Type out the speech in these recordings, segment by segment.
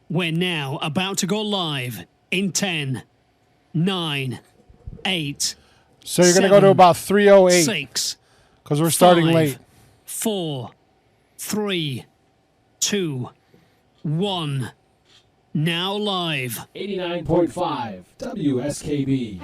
We're now about to go live in 10, 9, 8. So you're going to go to about 3:08 6, because we're starting 5, late. 4, 3, 2, 1. Now live. 89.5 WSKB.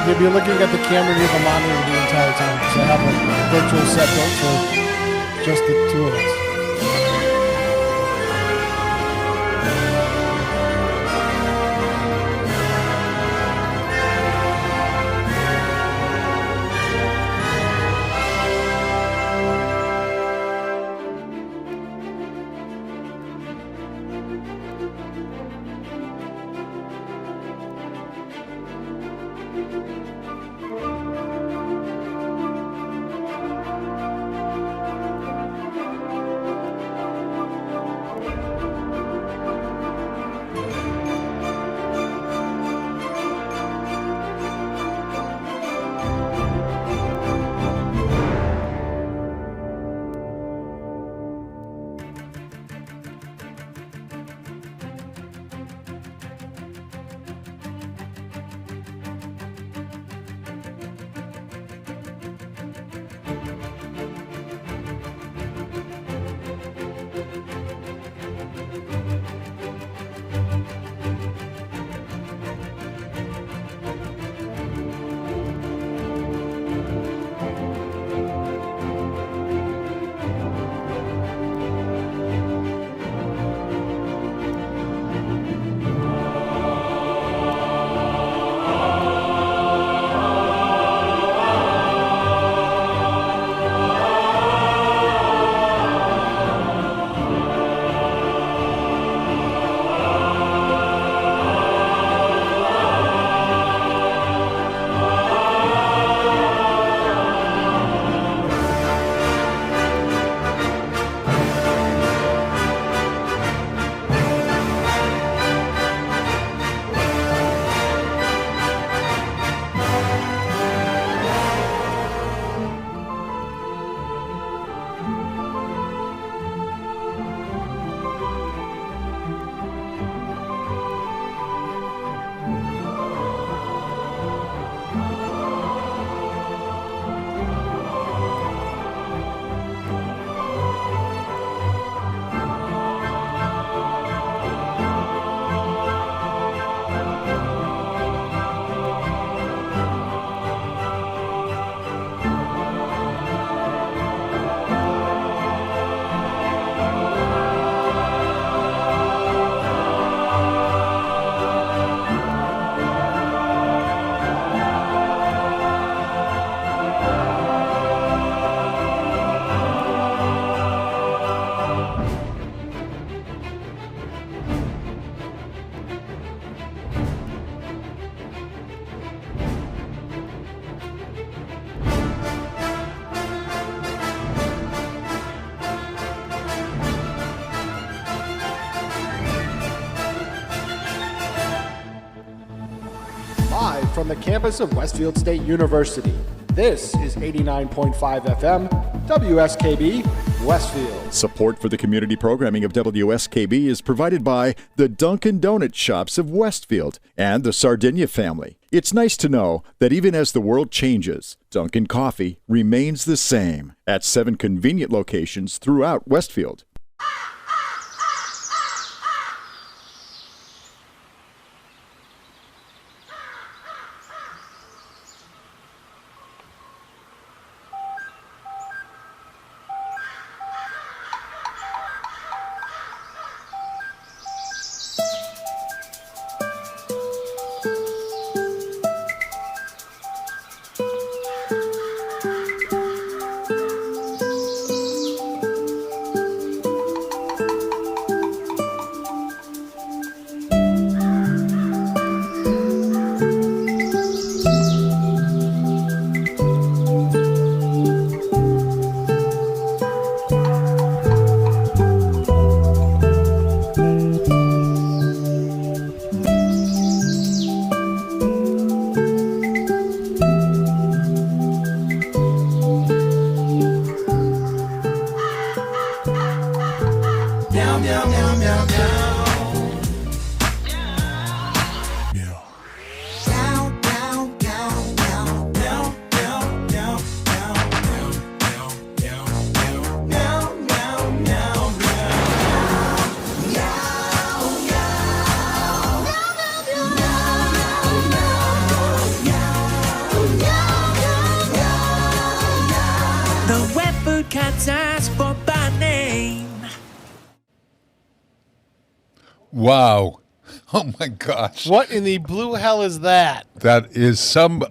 You'll be looking at the camera near the monitor the entire time because I have a virtual set built for just the two of us. Live from the campus of Westfield State University, this is 89.5 FM, WSKB, Westfield. Support for the community programming of WSKB is provided by the Dunkin' Donut Shops of Westfield and the Sardinia family. It's nice to know that even as the world changes, Dunkin' Coffee remains the same at 7 convenient locations throughout Westfield. Meow, meow, meow, meow, meow. The wet food cats ask for by name. Wow. Oh my gosh. What in the blue hell is that? That is some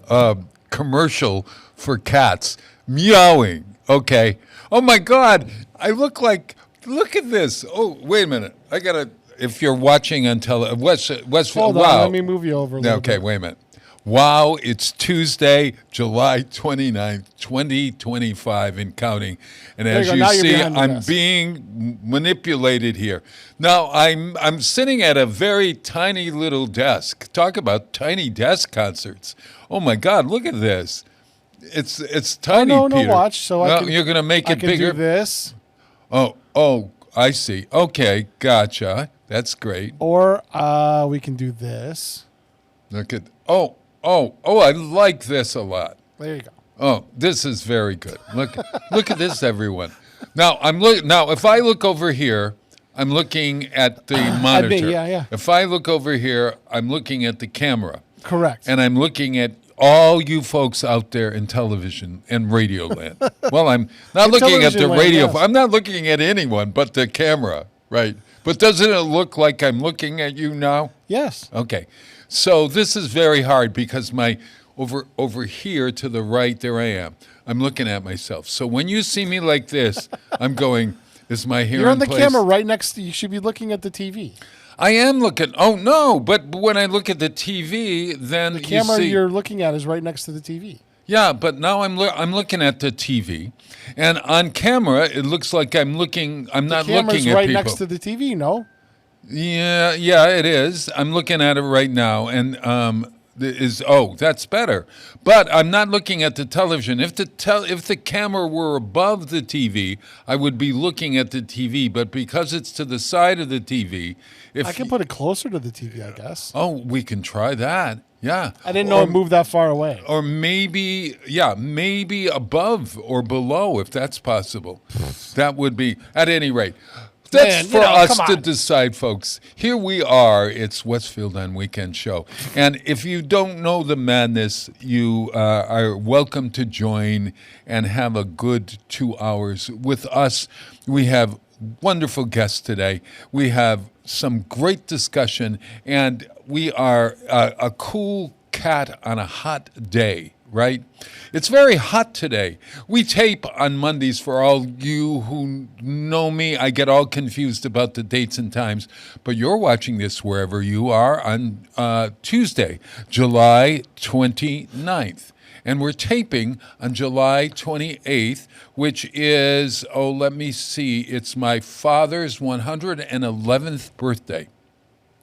commercial for cats meowing. Okay. Oh my God. I look at this. Oh, wait a minute. I got to, if you're watching on Westfield. Hold on, wow. let me move you over a little Okay, bit. wait a minute. Wow, it's Tuesday, July 29th, 2025 and counting. And There as you go. you Now you're see, behind the I'm desk. being manipulated here. Now, I'm sitting at a very tiny little desk. Talk about tiny desk concerts. Oh my God, look at this. It's tiny, No, Peter. watch. So I can, you're going to make I it can bigger? do this. Oh, I see. Okay, gotcha. That's great. Or we can do this. Look at, I like this a lot. There you go. Oh, this is very good. Look at this, everyone. Now if I look over here, I'm looking at the monitor. yeah. If I look over here, I'm looking at the camera. Correct. And I'm looking at all you folks out there in television and radio land. Well, I'm not In looking at the television land, radio. yes. I'm not looking at anyone but the camera, right? But doesn't it look like I'm looking at you now? Yes. Okay. So this is very hard because my over here to the right, there I am. I'm looking at myself. So when you see me like this, I'm going, is my hair You're on in the place? camera right next to you. Should be looking at the TV. I am looking. Oh, no. But when I look at the TV, then The camera you see. you're looking at is right next to the TV. Yeah, but now I'm looking at the TV. And on camera, it looks like I'm not looking Camera's at right people. next to the TV, no? Yeah, it is. I'm looking at it right now, and that's better. But I'm not looking at the television. If the camera were above the TV, I would be looking at the TV. But because it's to the side of the TV, I can put it closer to the TV, I guess. we can try that. Yeah, I didn't know it moved that far away. or maybe above or below, if that's possible. That would be, at any rate. That's for us to decide, folks. Here we are. It's Westfield on Weekend Show. And if you don't know the madness, you are welcome to join and have a good 2 hours with us. We have wonderful guests today. We have some great discussion, and we are a cool cat on a hot day. Right? It's very hot today. We tape on Mondays for all you who know me. I get all confused about the dates and times, but you're watching this wherever you are on Tuesday, July 29th. And we're taping on July 28th, which is, let me see, it's my father's 111th birthday.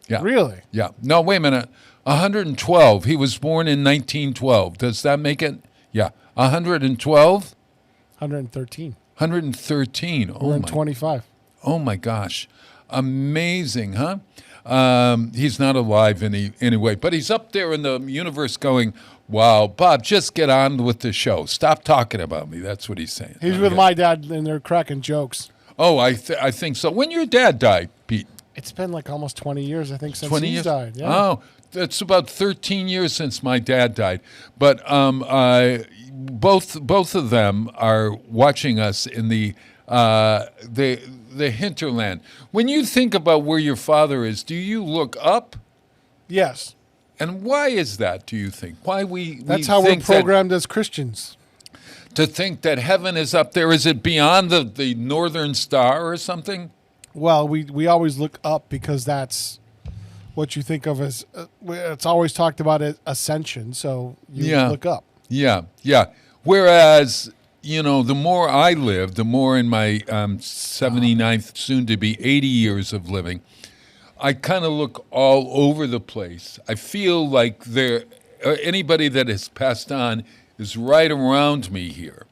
Yeah. Really? Yeah. No, wait a minute. 112. He was born in 1912. Does that make it? Yeah. 112? 113. 113. Oh, my. 125. Oh, my gosh. Amazing, huh? He's not alive anyway, but he's up there in the universe going, wow, Bob, just get on with the show. Stop talking about me. That's what he's saying. He's with my dad, and they're cracking jokes. Oh, I think so. When your dad died, Pete? It's been like almost 20 years, I think, since 20 he's years? died. Yeah. Oh, it's about 13 years since my dad died. But both of them are watching us in the hinterland. When you think about where your father is, do you look up? Yes. And why is that, do you think? Why That's how we're think that- programmed as Christians. to think that heaven is up there? Is it beyond the northern star or something? Well, we always look up because that's what you think of as it's always talked about as ascension. So you look up. Yeah. Whereas, the more I live, the more in my 79th, soon to be 80 years of living, I kind of look all over the place. I feel like anybody that has passed on is right around me here.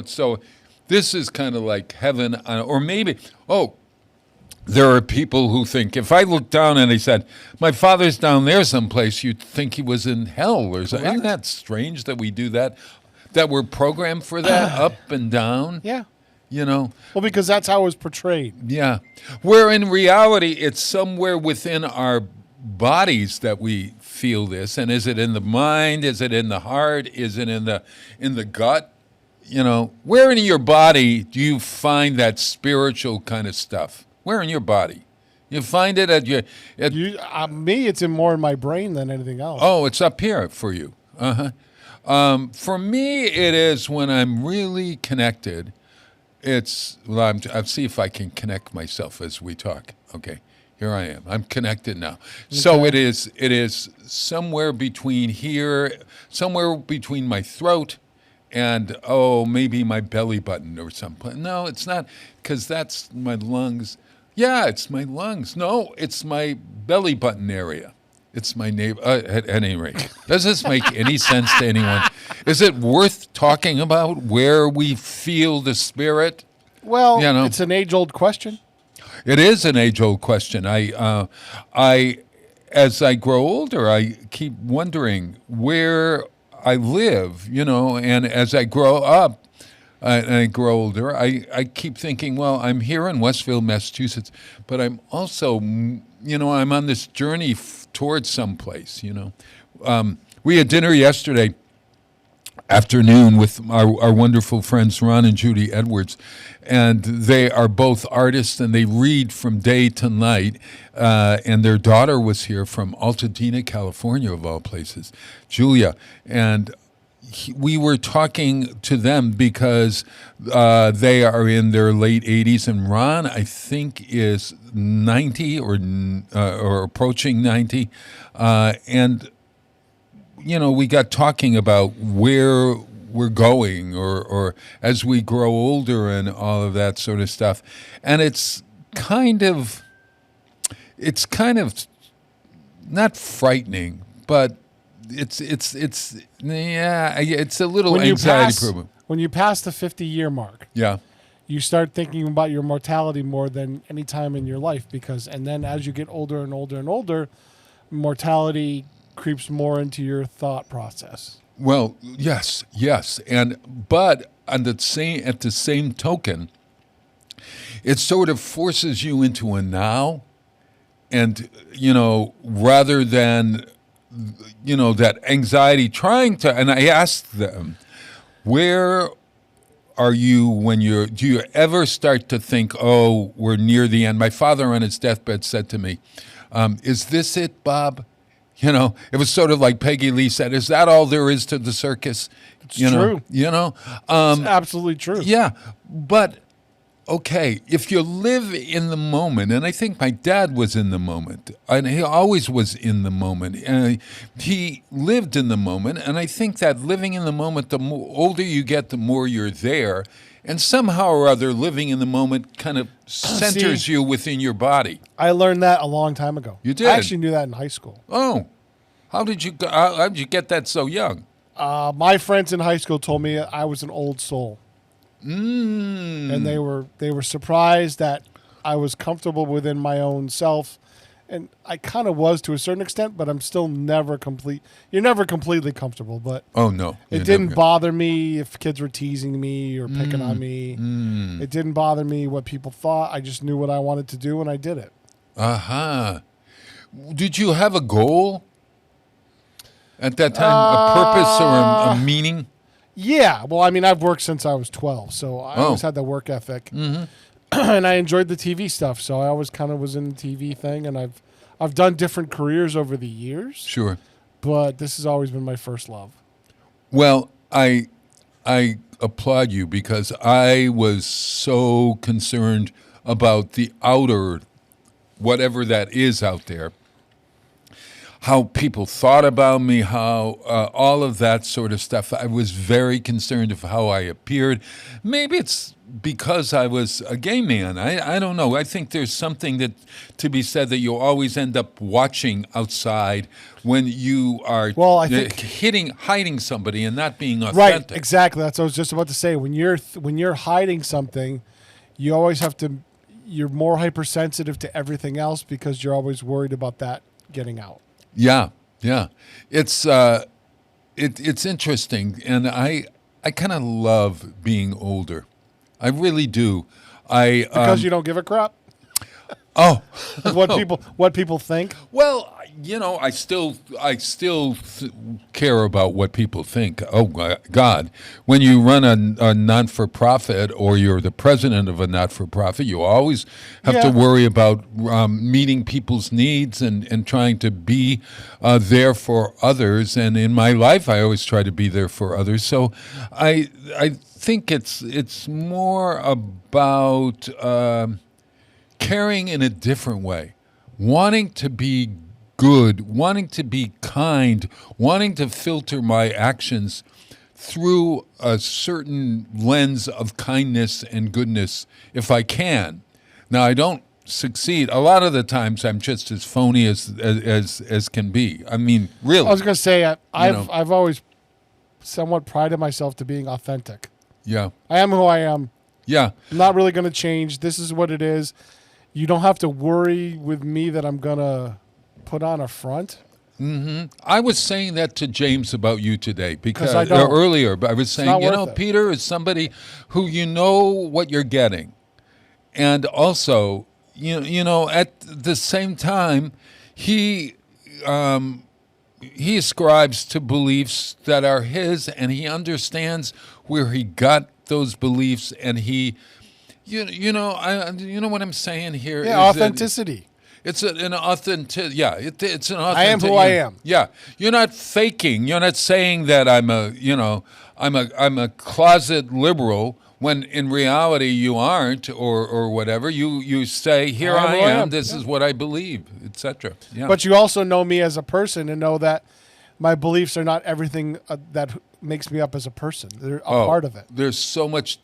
So this is kind of like heaven, or maybe, there are people who think if I look down and he said, my father's down there someplace, you'd think he was in hell or something. Isn't that strange that we do that? That we're programmed for that, up and down? Yeah. You know? Well, because that's how it was portrayed. Yeah. Where in reality, it's somewhere within our bodies that we feel this. And is it in the mind? Is it in the heart? Is it in the gut? You know, where in your body do you find that spiritual kind of stuff? Where in your body? You find it at your... Me, it's more in my brain than anything else. Oh, it's up here for you. Uh-huh. For me, it is when I'm really connected. I'll see if I can connect myself as we talk. Okay, here I am. I'm connected now. Okay. So it is somewhere between here, somewhere between my throat and, maybe my belly button or something. No, it's not, because that's my lungs. Yeah, it's my lungs. No, it's my belly button area. It's my neighbor. At any rate, does this make any sense to anyone? Is it worth talking about where we feel the spirit? Well, it's an age-old question. It is an age-old question. As I grow older, I keep wondering where I live. And as I grow up and I grow older, I keep thinking, well, I'm here in Westfield, Massachusetts, but I'm also, I'm on this journey towards someplace. We had dinner yesterday afternoon with our wonderful friends Ron and Judy Edwards, and they are both artists and they read from day to night, and their daughter was here from Altadena, California, of all places, Julia, and we were talking to them because they are in their late 80s, and Ron, I think, is 90 or approaching 90, and we got talking about where we're going or as we grow older and all of that sort of stuff. And it's kind of not frightening, but it's a little anxiety-proven. When you pass the 50-year mark, you start thinking about your mortality more than any time in your life, and then as you get older and older and older, mortality creeps more into your thought process. Well, yes, but at the same token, it sort of forces you into a now, and rather than that anxiety trying to. And I asked them, where are you do you ever start to think, oh, we're near the end? My father on his deathbed said to me, is this it, Bob? It was sort of like Peggy Lee said, is that all there is to the circus? It's true. It's absolutely true. Yeah, but okay, if you live in the moment, and I think my dad was in the moment, and he always was in the moment, and he lived in the moment, and I think that living in the moment, the older you get, the more you're there, and somehow or other, living in the moment kind of centers you within your body. I learned that a long time ago. You did? I actually knew that in high school. Oh, how did you get that so young? My friends in high school told me I was an old soul. And they were surprised that I was comfortable within my own self, and I kind of was to a certain extent, but I'm still never complete. You're never completely comfortable, but oh no, it didn't bother me if kids were teasing me or picking on me. It didn't bother me what people thought. I just knew what I wanted to do, and I did it. Did you have a goal at that time, a purpose or a meaning? Yeah, well, I mean, I've worked since I was 12, so I always had the work ethic, and I enjoyed the TV stuff. So I always kind of was in the TV thing, and I've done different careers over the years. Sure, but this has always been my first love. Well, I applaud you because I was so concerned about the outer, whatever that is out there. How people thought about me, how all of that sort of stuff. I was very concerned of how I appeared. Maybe it's because I was a gay man. I don't know. I think there's something to be said that you always end up watching outside when you are hiding somebody and not being authentic. Right, exactly. That's what I was just about to say. When you're hiding something, you always have to. you're more hypersensitive to everything else because you're always worried about that getting out. Yeah. It's it's interesting, and I kind of love being older. I really do. Because you don't give a crap. Oh, what people think. well, I still care about what people think. Oh God, when you run a not-for-profit or you're the president of a not-for-profit, you always have to worry about meeting people's needs and trying to be there for others. And in my life, I always try to be there for others. So I think it's more about caring in a different way, wanting to be good, wanting to be kind, wanting to filter my actions through a certain lens of kindness and goodness if I can. Now, I don't succeed. A lot of the times I'm just as phony as can be. I mean, really. I was going to say, I've always somewhat prided myself to being authentic. Yeah. I am who I am. Yeah. I'm not really going to change. This is what it is. You don't have to worry with me that I'm going to put on a front. Mm-hmm. I was saying that to James about you today because I don't. earlier, but I was saying, worth it. Peter is somebody who you know what you're getting. And also, at the same time, he ascribes to beliefs that are his, and he understands where he got those beliefs, and he, you know what I'm saying here? Yeah, authenticity. It's an authentic. Yeah, it's an authentic. I am who I am. Yeah, you're not faking. You're not saying that I'm a closet liberal when in reality you aren't, or whatever. You say, here I am. This is what I believe, etc. Yeah. But you also know me as a person and know that my beliefs are not everything that makes me up as a person. They're a part of it. There's so much.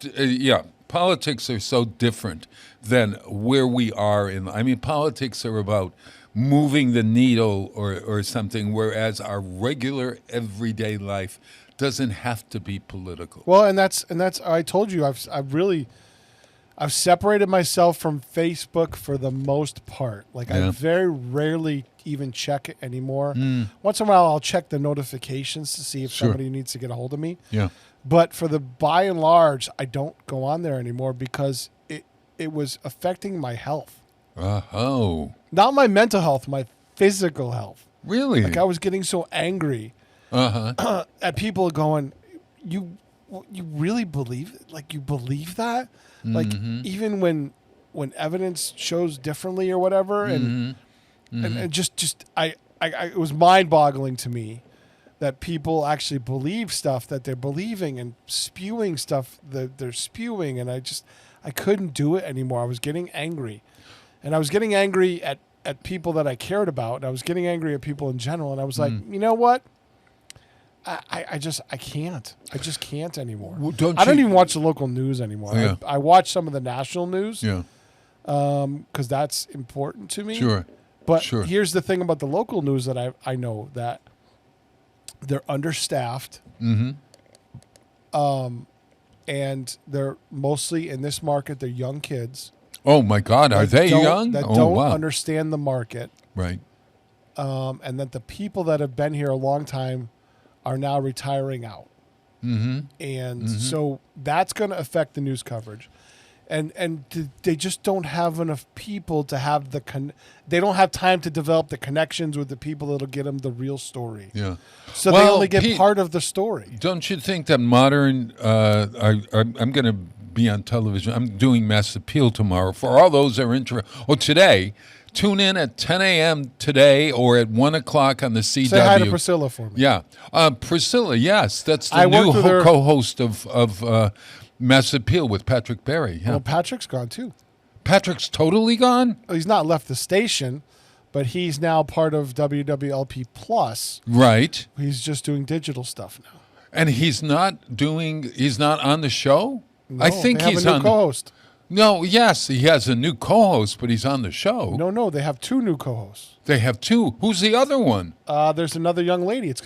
Politics are so different than where we are in. I mean, politics are about moving the needle or something, whereas our regular everyday life doesn't have to be political. Well, and that's I told you I've separated myself from Facebook for the most part. Like I very rarely even check it anymore. Once in a while I'll check the notifications to see if somebody needs to get a hold of me. Yeah. But for the by and large, I don't go on there anymore because it was affecting my health. Oh. Not my mental health, my physical health. Really? Like I was getting so angry at people going, you really believe, like you believe that? Like even when evidence shows differently or whatever, and just it was mind-boggling to me that people actually believe stuff that they're believing and spewing stuff that they're spewing, and I couldn't do it anymore. I was getting angry, and I was getting angry at people that I cared about, and I was getting angry at people in general, and I was like, you know what? I just can't anymore. Well, I don't even watch the local news anymore. Yeah. I watch some of the national news. Yeah. Because that's important to me. Sure. But here's the thing about the local news that I know that they're understaffed. And they're mostly in this market. They're young kids. Oh my God, are they young? That don't understand the market. Right. And that the people that have been here a long time are now retiring out. And so that's going to affect the news coverage. And they just don't have enough people to have they don't have time to develop the connections with the people that'll get them the real story. Yeah. So they only get part of the story. Don't you think that modern, I'm going to be on television. I'm doing Mass Appeal tomorrow. For all those that are interested, today, tune in at 10 a.m. today or at 1 o'clock on the CW. Say hi to Priscilla for me. Yeah. Priscilla, yes. That's the new co-host of Mass Appeal with Patrick Berry. Yeah. Well, Patrick's gone too. Patrick's totally gone? He's not left the station, but he's now part of WWLP Plus. Right. He's just doing digital stuff now. And he's not on the show? No, I think they have he's a new co-host. No, yes, he has a new co-host, but he's on the show. No, they have two new co-hosts. They have two. Who's the other one? There's another young lady. It's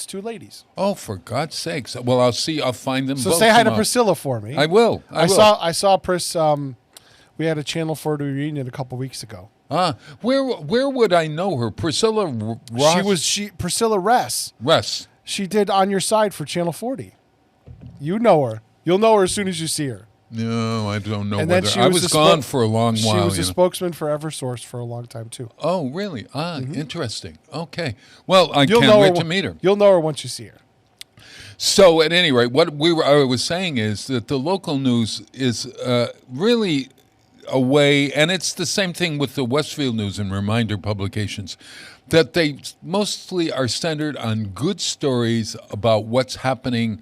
two ladies. Oh, for God's sakes! Well, I'll find them. So both say hi to tomorrow. Priscilla for me. I will. I saw Pris We had a Channel 4 reunion a couple weeks ago. Where would I know her? Priscilla Ross? Priscilla Ress. Ress. She did On Your Side for Channel 40. You know her. You'll know her as soon as you see her. No, I don't know And whether. then she I was was the gone for a long while. She was a spokesman for Eversource for a long time, too. Oh, really? Interesting. Okay. Well, I You'll can't know wait her, to meet her. You'll know her once you see her. So, at any rate, what I was saying is that the local news is really a way, and it's the same thing with the Westfield News and Reminder publications, that they mostly are centered on good stories about what's happening,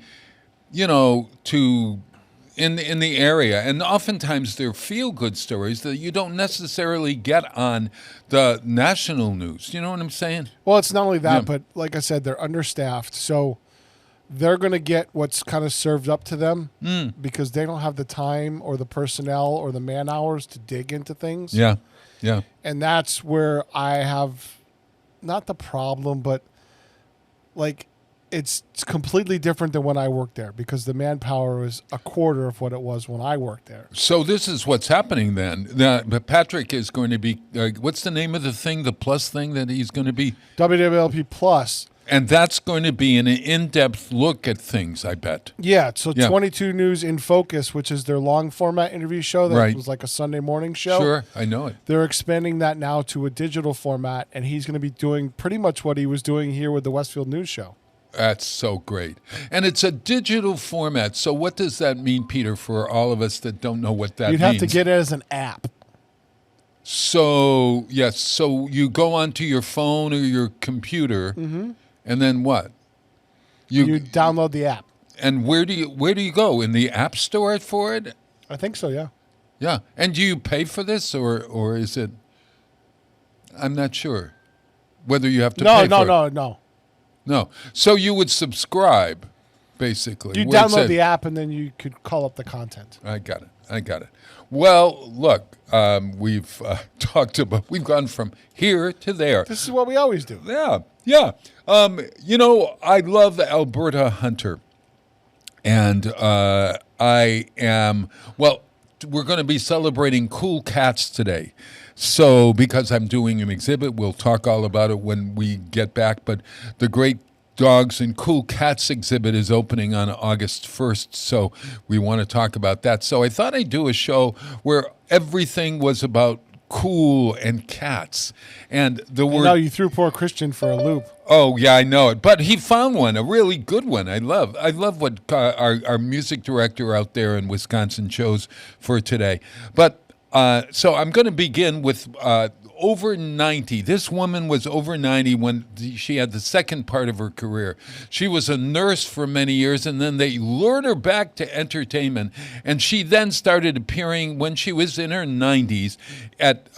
in the area. And oftentimes they're feel-good stories that you don't necessarily get on the national news. You know what I'm saying? Well, it's not only that, but like I said, they're understaffed. So they're going to get what's kind of served up to them because they don't have the time or the personnel or the man hours to dig into things. Yeah, yeah. And that's where I have not the problem, but like it's completely different than when I worked there because the manpower is a quarter of what it was when I worked there. So this is what's happening then. Patrick is going to be, what's the name of the thing, the plus thing that he's going to be? WSFD-LP Plus. And that's going to be an in-depth look at things, I bet. Yeah, so 22 News in Focus, which is their long format interview show that was like a Sunday morning show. Sure, I know it. They're expanding that now to a digital format, and he's going to be doing pretty much what he was doing here with the Westfield News Show. That's so great. And it's a digital format. So what does that mean, Peter, for all of us that don't know what that means? You'd have to get it as an app. So, yes, so you go onto your phone or your computer, and then what? You download the app. And where do you go? In the App Store for it? I think so, yeah. Yeah. And do you pay for this or is it? I'm not sure whether you have to pay for it. No. So you would subscribe, basically. You download the app and then you could call up the content. I got it. Well, look, we've talked about, we've gone from here to there. This is what we always do. Yeah. I love Alberta Hunter. And we're going to be celebrating cool cats today. So, because I'm doing an exhibit, we'll talk all about it when we get back. But the Great Dogs and Cool Cats exhibit is opening on August 1st. So we want to talk about that. So I thought I'd do a show where everything was about cool and cats. And the word... No, you threw poor Christian for a loop. Oh, yeah, I know it. But he found one, a really good one. I love what our music director out there in Wisconsin chose for today. But so I'm going to begin with over 90. This woman was over 90 when she had the second part of her career. She was a nurse for many years, and then they lured her back to entertainment. And she then started appearing when she was in her 90s at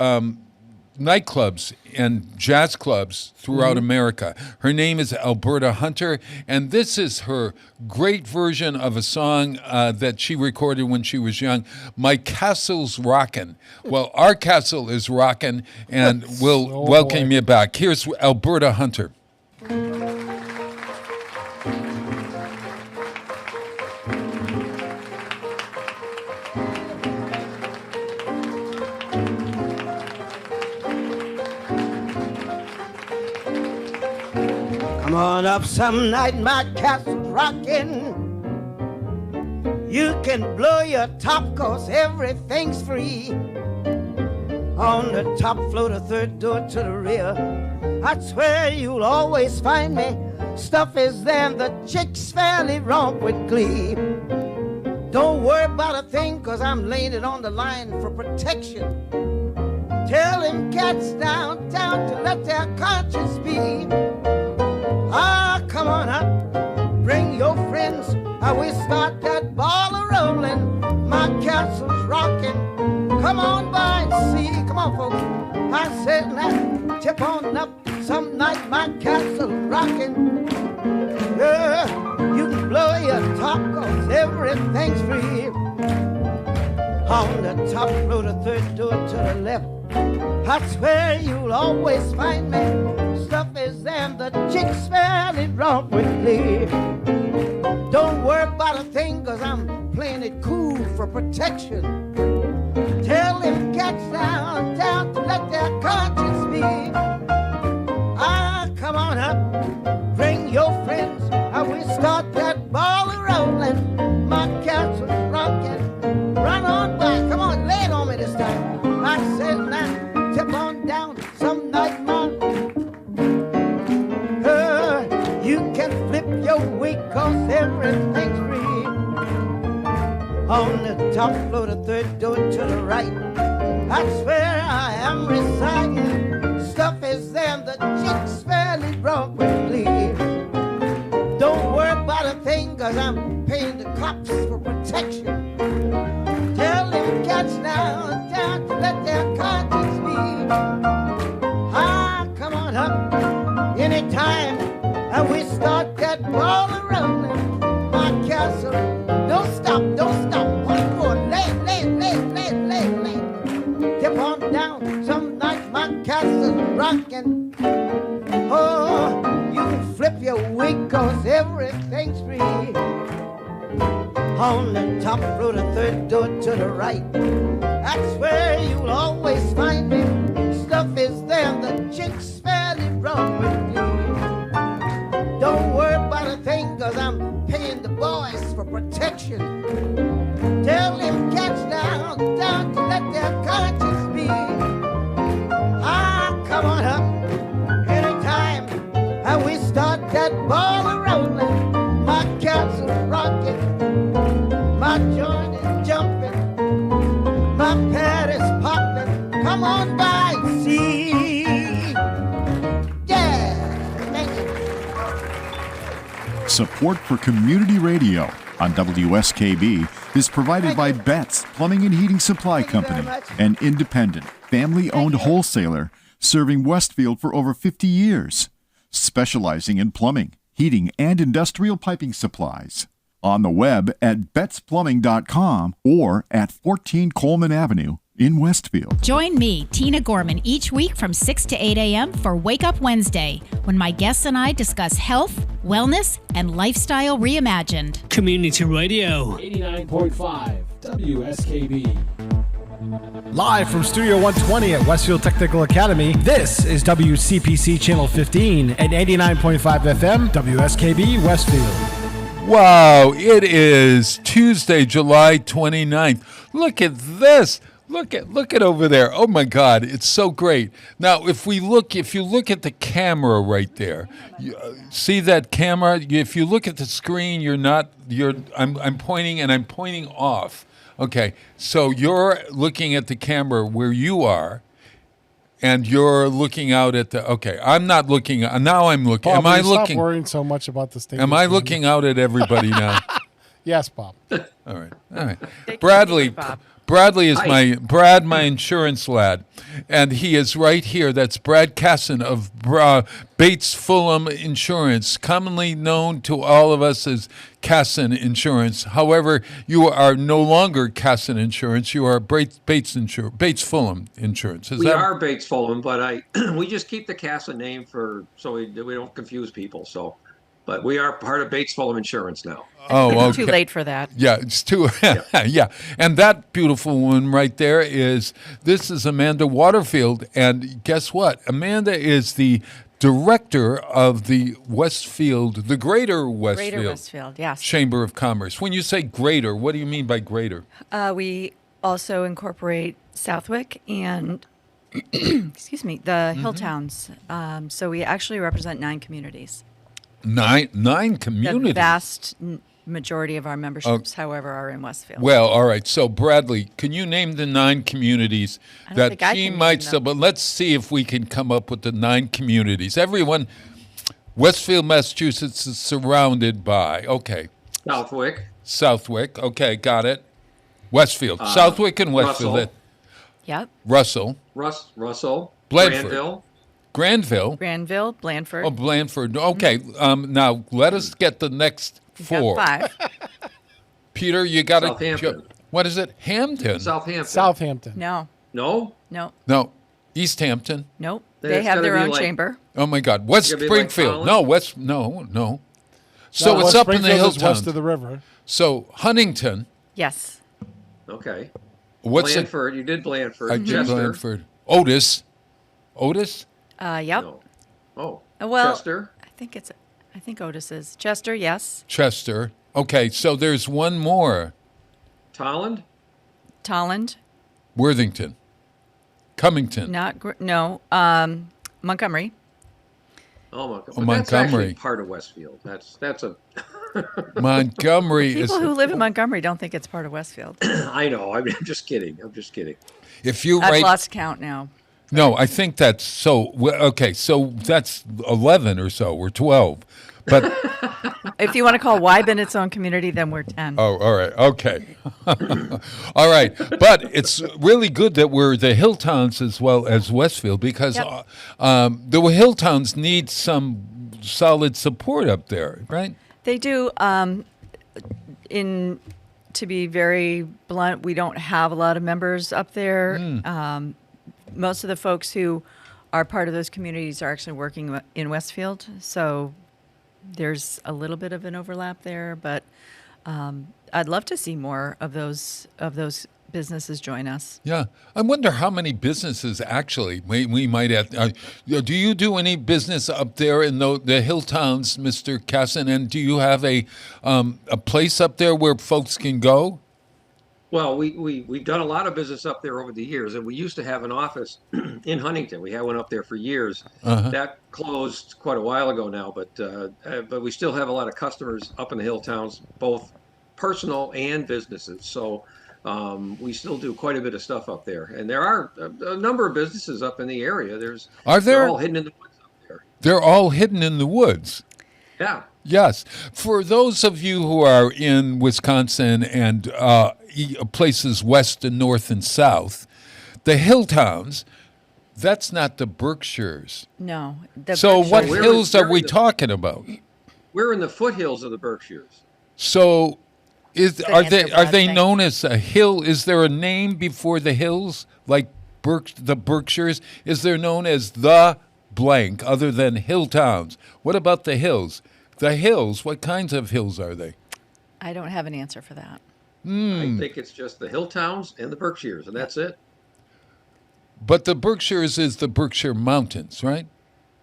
nightclubs and jazz clubs throughout America. Her name is Alberta Hunter, and this is her great version of a song that she recorded when she was young, My Castle's Rockin'. Well, our castle is rockin', and we'll welcome you back. Here's Alberta Hunter. Come on up some night, my castle's rockin'. You can blow your top, cause everything's free. On the top floor, the third door to the rear. I swear you'll always find me. Stuff is there, and the chicks fairly romp with glee. Don't worry about a thing, cause I'm laying it on the line for protection. Tell them cats downtown to let their conscience be. Ah, come on up, bring your friends. I will start that ball a-rolling. My castle's rocking. Come on by and see. Come on, folks. I said now, tip on up some night. My castle's rocking. Yeah, you can blow your top, cause everything's free. On the top floor, the third door to the left. I swear you'll always find me. Stuff is there, the chicks fairly romp with glee. Don't worry about a thing, cause I'm playing it cool for protection. Tell him top floor, the third door to the right. That's where I am residing. Stuff is there, the chicks fairly drunk with glee. Don't worry about a thing, cause I'm paying the cops for protection. Tell them cats now down to let their conscience be. Ah, come on up anytime and we start that ball around my castle. Don't stop, don't stop. One more, lay. Dip on down, some night my castle's rocking. Oh, you can flip your wig cause everything's free. On the top floor, the third door to the right. That's where you'll always find me. Stuff is there, the chicks fairly run with me. Don't worry about a thing, cause I'm paying the boys for protection. Tell them cats down to let their conscience be. Ah, come on up anytime and we start that ball around. My castle's rocking, my joint is jumping, my pad is popping. Come on by and see. Yeah, thank you. Support for community radio on WSKB is provided by Betts Plumbing and Heating Supply Company, an independent, family-owned wholesaler serving Westfield for over 50 years, specializing in plumbing, heating, and industrial piping supplies. On the web at bettsplumbing.com or at 14 Coleman Avenue in Westfield. Join me, Tina Gorman, each week from 6 to 8 a.m. for Wake Up Wednesday, when my guests and I discuss health, wellness, and lifestyle reimagined. Community Radio. 89.5 WSKB. Live from Studio 120 at Westfield Technical Academy, this is WCPC Channel 15 and 89.5 FM, WSKB Westfield. Wow, it is Tuesday, July 29th. Look at this. Look at over there. Oh my God, it's so great. Now, if you look at the camera right there, see that camera? If you look at the screen, I'm pointing and I'm pointing off. Okay, so you're looking at the camera where you are, and you're looking out at the. Okay, I'm not looking. Now I'm looking. Bob, am I stop looking? worrying so much about the state. Am I looking out at everybody now? Yes, Bob. All right. Bradley is my insurance lad, and he is right here. That's Brad Casson of Bates Fulham Insurance, commonly known to all of us as Casson Insurance. However, you are no longer Casson Insurance. You are Bates Fulham Insurance. We are Bates Fulham, but we just keep the Casson name so we don't confuse people. So. But we are part of Bates Fulham Insurance now. Oh, okay. Too late for that. Yeah, it's too. Yeah. And that beautiful woman right there is Amanda Waterfield. And guess what? Amanda is the director of the Greater Westfield, yes. Chamber of Commerce. When you say greater, what do you mean by greater? We also incorporate Southwick and, excuse me, the Hill Towns. So we actually represent 9 communities. Nine communities. The vast majority of our memberships, however, are in Westfield. Well, all right. So, Bradley, can you name the 9 communities that she might sell? But let's see if we can come up with the 9 communities. Everyone, Westfield, Massachusetts is surrounded by, okay. Southwick. Okay, got it. Westfield. Southwick and Westfield. Russell. Yep. Russell. Blandford. Granville, Blandford. Oh, Blandford. Okay. Now let us get the next 4. Got 5. Peter, you got Southampton. What is it? Hampton. Southampton. No. East Hampton. Nope. They have their own chamber. Oh my God. West Springfield. No. So it's West up in the hill is west of the river. So Huntington. Yes. Okay. Blandford. You did Blandford. I did Blandford. Otis. Yep. No. Oh. Well, Chester. I think Otis is Chester. Yes. Chester. Okay. So there's one more. Tolland. Worthington. Cummington. Montgomery. Oh, Montgomery. That's actually part of Westfield. That's a. Montgomery is. People who live in Montgomery don't think it's part of Westfield. I know. I'm just kidding. If you I've write, lost count now. no, I think that's so. Okay, so that's 11 or so, or 12. But If you want to call Wyben its own community, then we're 10. oh, all right, okay, all right. But it's really good that we're the hill towns as well as Westfield, because Yep. the hill towns need some solid support up there, right? They do. To be very blunt, we don't have a lot of members up there. Most of the folks who are part of those communities are actually working in Westfield, so there's a little bit of an overlap there. But I'd love to see more of those businesses join us. Yeah, I wonder how many businesses actually we might have. Do you do any business up there in the hill towns, Mr. Casson? And do you have a place up there where folks can go? Well, we've done a lot of business up there over the years, and we used to have an office in Huntington. We had one up there for years. That closed quite a while ago now, but we still have a lot of customers up in the hill towns, both personal and businesses. So we still do quite a bit of stuff up there, and there are a number of businesses up in the area. They're all hidden in the woods up there. They're all hidden in the woods. Yeah. Yes. For those of you who are in Wisconsin and places west and north and south, the hill towns, that's not the Berkshires. No. So what We're hills are we the- talking about? We're in the foothills of the Berkshires. So are answer, they Brad, known as a hill? Is there a name before the hills, like the Berkshires? Is there known as the blank other than hill towns? What about the hills? The hills, what kinds of hills are they? I don't have an answer for that. I think it's just the hill towns and the Berkshires, and that's it. But the Berkshires is the Berkshire Mountains, right?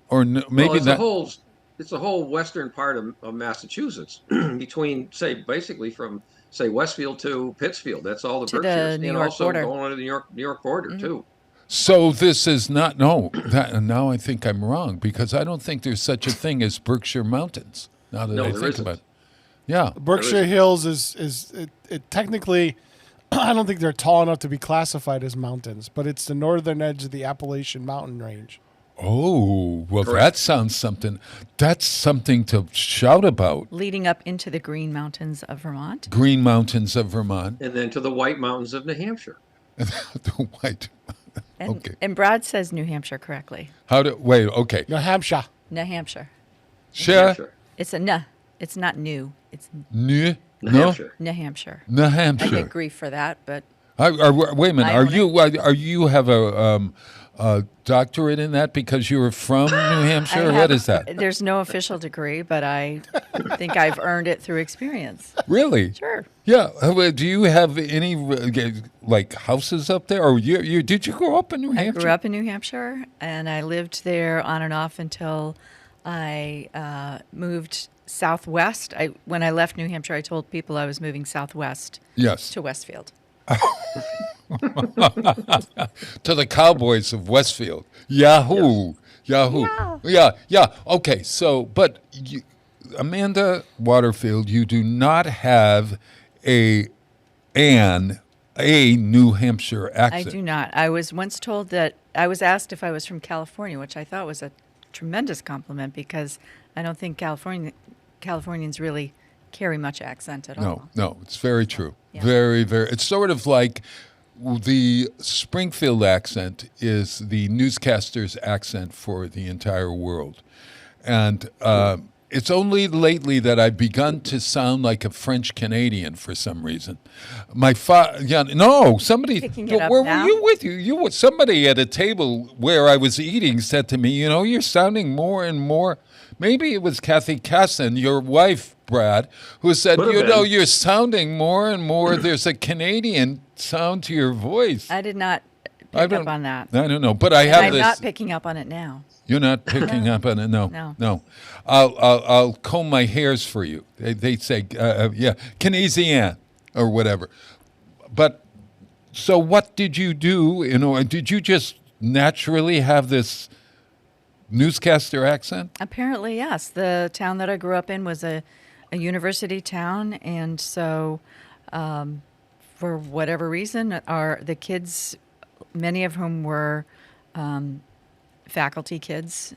Or maybe Well, not. it's the whole western part of Massachusetts, between, basically from, Westfield to Pittsfield. That's all the To the Berkshires. New and York also border. going on to the New York border, too. So this is not, now I think I'm wrong, because I don't think there's such a thing as Berkshire Mountains, now that No, I there think isn't. about it. Yeah. Berkshire Hills is technically, I don't think they're tall enough to be classified as mountains, but it's the northern edge of the Appalachian Mountain Range. Oh, well, Correct. that's something to shout about. Leading up into the Green Mountains of Vermont. Green Mountains of Vermont. And then to the White Mountains of New Hampshire. The white. And, Okay. and Brad says New Hampshire correctly. Wait, okay. New Hampshire. New Hampshire. Share. Hampshire. It's a nuh. It's not new. It's New New Hampshire. New Hampshire. New I Hampshire. get grief for that, but Wait a minute. I Are own you have a doctorate in that because you were from New Hampshire? I What have- is that? There's no official degree, but I think I've earned it through experience. Really? Sure. Yeah. Do you have any like houses up there, or did you grow up in New I Hampshire? grew up in New Hampshire, and I lived there on and off until I moved southwest. When I left New Hampshire, I told people I was moving southwest Yes. to Westfield. To the Cowboys of Westfield. Yahoo. Yahoo. Yeah. Okay. So, but Amanda Waterfield, you do not have a New Hampshire accent. I do not. I was once told that I was asked if I was from California, which I thought was a tremendous compliment because I don't think Californians really carry much accent at all. No, it's very true. Yeah. Very, very. It's sort of like the Springfield accent is the newscaster's accent for the entire world. And it's only lately that I've begun to sound like a French Canadian for some reason. Somebody, Picking it up where now? were you with? Somebody at a table where I was eating said to me, you're sounding more and more. Maybe it was Kathy Casson, your wife, Brad, who said, Could have been. you're sounding more and more. There's a Canadian sound to your voice. I did not pick up on that. I don't know, but I And have I'm this. not picking up on it now. You're not picking up on it. No. No. I'll comb my hairs for you. They say, Canadian or whatever. But so, what did you do? Did you just naturally have this newscaster accent? Apparently, yes. The town that I grew up in was a a university town, and so for whatever reason, the kids, many of whom were faculty kids,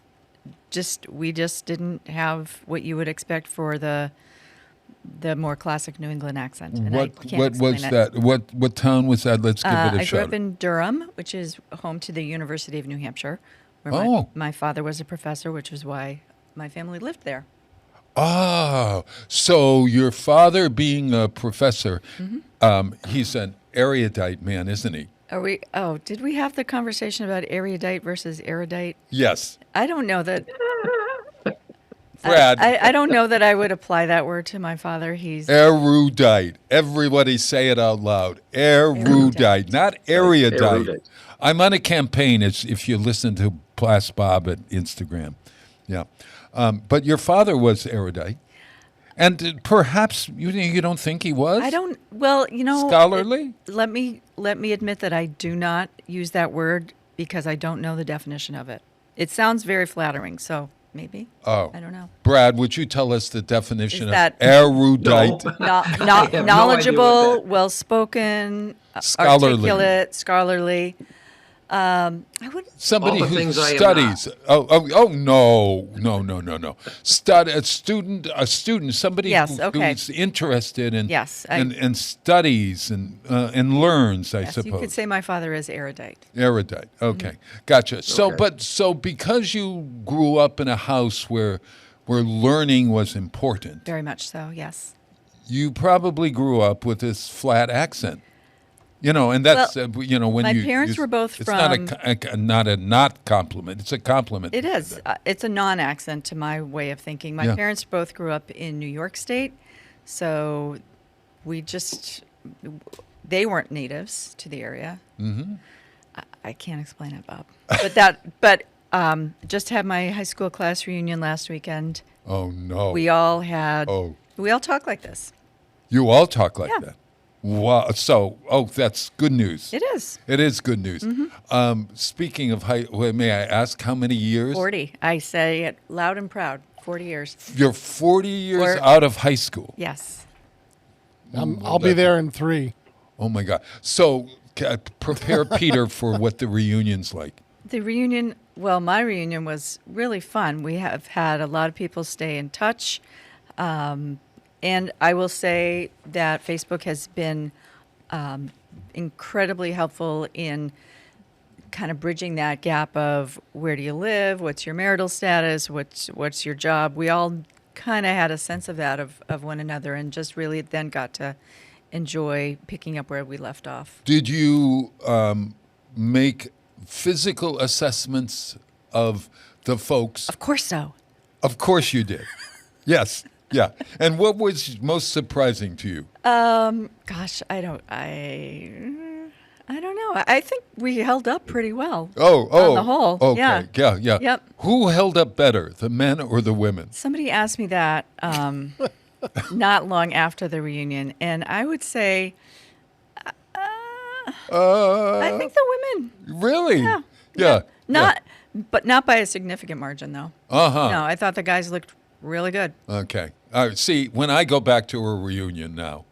we just didn't have what you would expect for the more classic New England accent. And What I can't was explain that? What town was that? Let's give it a I grew shot. up in Durham, which is home to the University of New Hampshire, where Oh. my father was a professor, which is why my family lived there. Oh, so your father being a professor, he's an erudite man, isn't he? Did we have the conversation about erudite versus erudite? Yes. I don't know that. Brad. I don't know that I would apply that word to my father. He's Erudite. Everybody say it out loud. Erudite, not erudite. Erudite. I'm on a campaign. It's if you listen to Plus Bob at Instagram. Yeah. But your father was erudite. And perhaps you don't think he was? I don't. Well, Scholarly? Let me admit that I do not use that word because I don't know the definition of it. It sounds very flattering, so maybe. Oh. I don't know. Brad, would you tell us the definition Is of that- erudite? No. I have no idea what Knowledgeable, that- well-spoken, Scholarly. articulate, scholarly. I would. Somebody All the who things I am studies. Oh no. A student, somebody Yes, okay. who's interested in Yes, and studies and learns, I Yes, suppose. you could say my father is erudite. Erudite. Okay. Gotcha. So because you grew up in a house where learning was important, Very much so. Yes. you probably grew up with this flat accent. And that's when my you parents were both it's from- not a not compliment. It's a compliment. It is. It's a non-accent to my way of thinking. My Yeah. parents both grew up in New York State, so they weren't natives to the area. Mm-hmm. I can't explain it, Bob. But just had my high school class reunion last weekend. Oh no. We all talk like this. You all talk like Yeah. that. Wow. So, that's good news. It is. It is good news. Speaking of may I ask how many years? 40. I say it loud and proud. 40 years. You're 40 years Or- out of high school. Yes. I'll be there in 3. Oh my God. So prepare Peter for what the reunion's like. The reunion, my reunion was really fun. We have had a lot of people stay in touch. And I will say that Facebook has been incredibly helpful in kind of bridging that gap of where do you live, what's your marital status, what's your job. We all kind of had a sense of that of one another and just really then got to enjoy picking up where we left off. Did you make physical assessments of the folks? Of course so. Of course you did. Yes. Yeah. And what was most surprising to you? Gosh, I don't know. I think we held up pretty well. On the whole. Okay. Yeah. Yeah. Yep. Who held up better, the men or the women? Somebody asked me that not long after the reunion, and I would say I think the women. Really? Yeah. But not by a significant margin, though. Uh-huh. No, I thought the guys looked really good. Okay. All right. See, when I go back to a reunion now,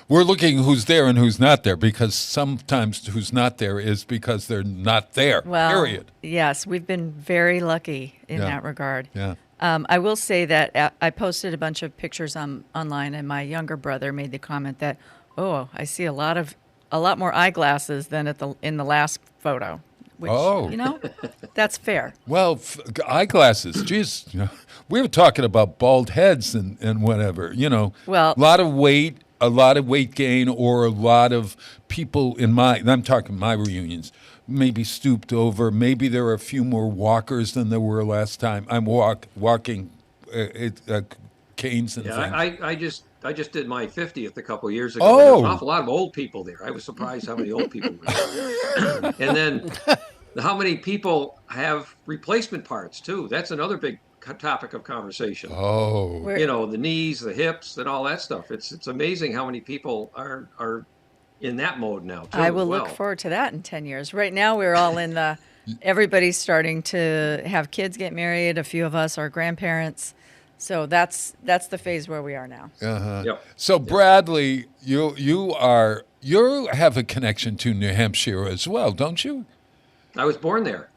we're looking who's there and who's not there, because sometimes who's not there is because they're not there, period. Yes, we've been very lucky in that regard. Yeah. I will say that I posted a bunch of pictures online, and my younger brother made the comment that, I see a lot more eyeglasses than in the last photo. Which, that's fair. Well, eyeglasses, geez, we were talking about bald heads and whatever, Well, a lot of weight gain, or a lot of people I'm talking my reunions, maybe stooped over. Maybe there are a few more walkers than there were last time. I'm walking canes and things. I just did my 50th a couple of years ago. Oh. There was an awful lot of old people there. I was surprised how many old people were there. And then how many people have replacement parts, too. That's another big topic of conversation. Oh. The knees, the hips, and all that stuff. It's amazing how many people are in that mode now, too. I will look forward to that in 10 years. Right now, we're all in everybody's starting to have kids get married. A few of us are grandparents. So that's the phase where we are now. Uh-huh. Yep. So Bradley, you have a connection to New Hampshire as well, don't you? I was born there.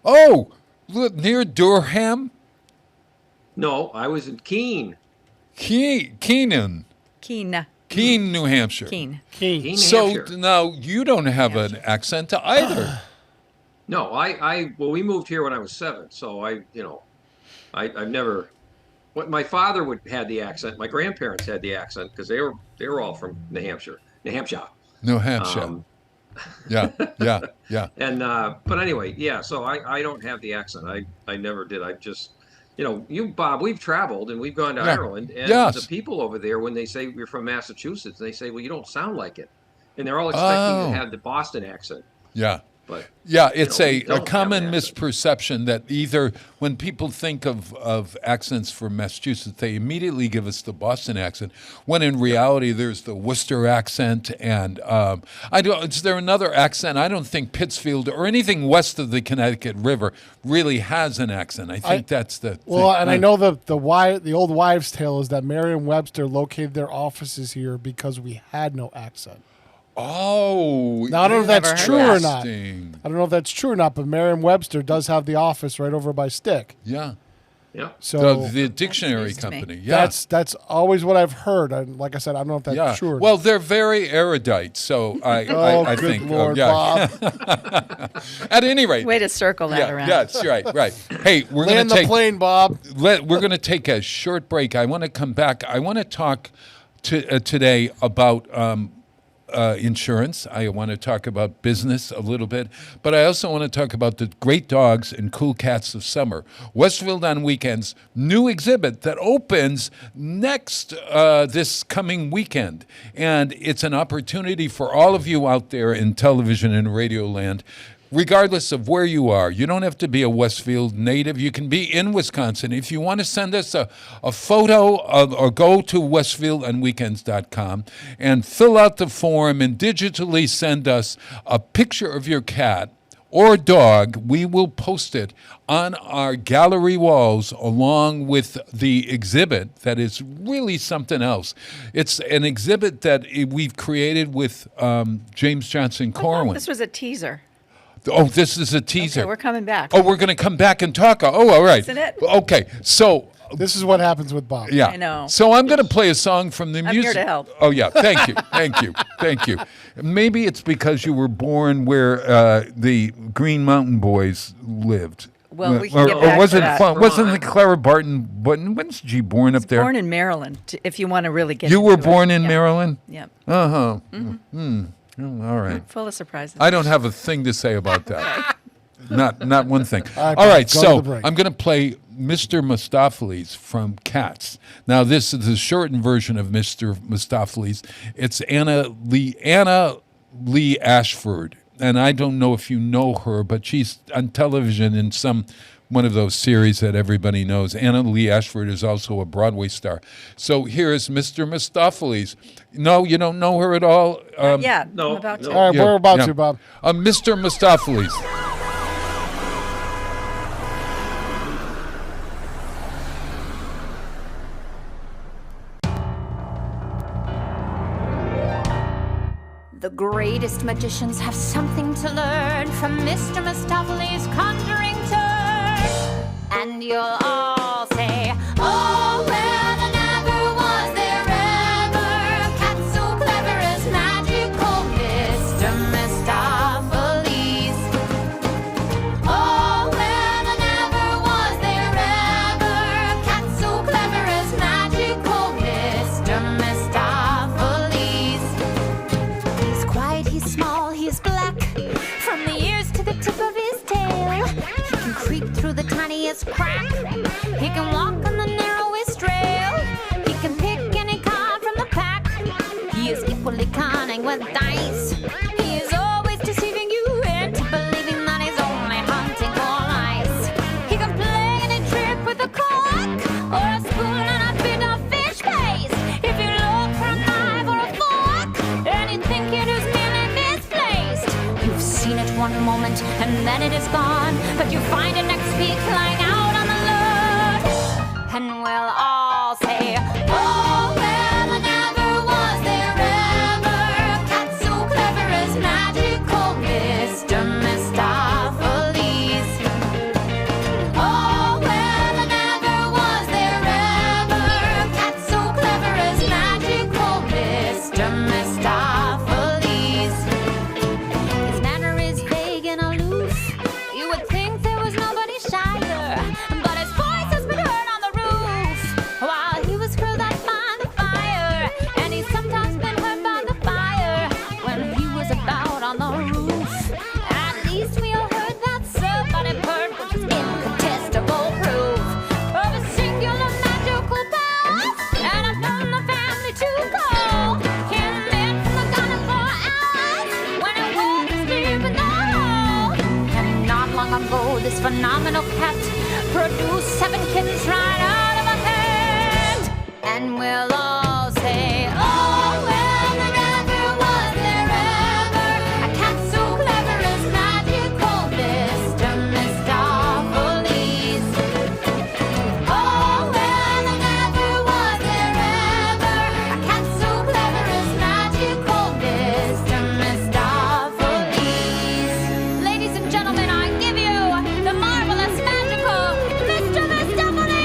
Oh, look, near Durham? No, I was in Keene. Keene, New Hampshire. Keene. Keene, So Hampshire. now you don't have an accent either. No, well, we moved here when I was 7, so I've never. What my father had the accent. My grandparents had the accent because they were all from New Hampshire. New Hampshire. Yeah. And but anyway, yeah. So I don't have the accent. I never did. I just, you, Bob, we've traveled and we've gone to Ireland, and the people over there, when they say you're from Massachusetts, they say, well, you don't sound like it, and they're all expecting you to have the Boston accent. Yeah. But yeah, it's we a don't common have an accent. misperception that either when people think of accents from Massachusetts, they immediately give us the Boston accent, when in reality there's the Worcester accent, and is there another accent? I don't think Pittsfield or anything west of the Connecticut River really has an accent. I think that's the Well, thing. and I know the old wives' tale is that Merriam-Webster located their offices here because we had no accent. Oh, now, I don't know if that's true or not. interesting. I don't know if that's true or not, but Merriam-Webster does have the office right over by Stick. Yeah. Yeah. So the dictionary company. Yeah. That's always what I've heard. And like I said, I don't know if that's true or Well, they're very erudite, so I good think. Lord, Bob. At any rate. Way to circle that around. Yeah, that's right. Hey, we're going Land to the take plane, Bob. We're going to take a short break. I want to come back. I want to talk today about insurance. I want to talk about business a little bit, but I also want to talk about the great dogs and cool cats of summer. Westfield on Weekends, new exhibit that opens next this coming weekend, and it's an opportunity for all of you out there in television and radio land. Regardless of where you are, you don't have to be a Westfield native. You can be in Wisconsin. If you want to send us a photo or go to westfieldonweekends.com and fill out the form and digitally send us a picture of your cat or dog, we will post it on our gallery walls along with the exhibit that is really something else. It's an exhibit that we've created with James Johnson Corwin. This was a teaser. Oh, this is a teaser. Okay, we're coming back. Oh, we're going to come back and talk. Oh, all right. Isn't it? Okay, so this is what happens with Bob. yeah. I know. So I'm going to play a song from the I'm music. here to help. Oh yeah, thank you. Maybe it's because you were born where the Green Mountain Boys lived. Well, we can get back wasn't to that. fun, wasn't the Clara Barton? When's she born up there? Born in Maryland. If you want to really get. You were into born it. in Yeah. Maryland. Yep. Uh huh. Mm-hmm. Oh, all right. Full of surprises. I don't have a thing to say about that. Not one thing. All right, All right, go to so the break. I'm going to play Mr. Mistopheles from Cats. Now, this is the shortened version of Mr. Mistopheles. It's Anna Lee Ashford, and I don't know if you know her, but she's on television in one of those series that everybody knows. Anna Lee Ashford is also a Broadway star. So here is Mr. Mistopheles. No, you don't know her at all? Yeah. no, I'm about no. to. All right, Yeah, we're about yeah. to, Bob. Mr. Mistopheles. The greatest magicians have something to learn from Mr. Mistopheles' conjuring turn. And you'll all say, oh, well, there never was there ever a cat so clever as magical Mr. Mistopheles. Oh, well, there never was there ever a cat so clever as magical Mr. Mistopheles. He's quiet, he's small, he's black. From the ears to the tip of his tail, he can creep through the tiniest crack. He can walk on the narrowest trail. He can pick any card from the pack. He is equally cunning with dice. He is always deceiving you into believing that he's only hunting for mice. He can play any trick with a cork or a spoon and a bit of fish paste. If you look for a knife or a fork, anything it is nearly misplaced. You've seen it one moment and then it is gone, but you find it next week lying out on the lawn. And we'll all long ago, this phenomenal cat produced 7 kittens right out of a hat. And we'll all say, oh, well, never was there ever a cat so clever as magical Mr. Mistopheles. Oh, well, never was there ever a cat so clever as magical Mr. Mistopheles. Ladies and gentlemen, I give you the marvelous, magical Mr. Mistopheles!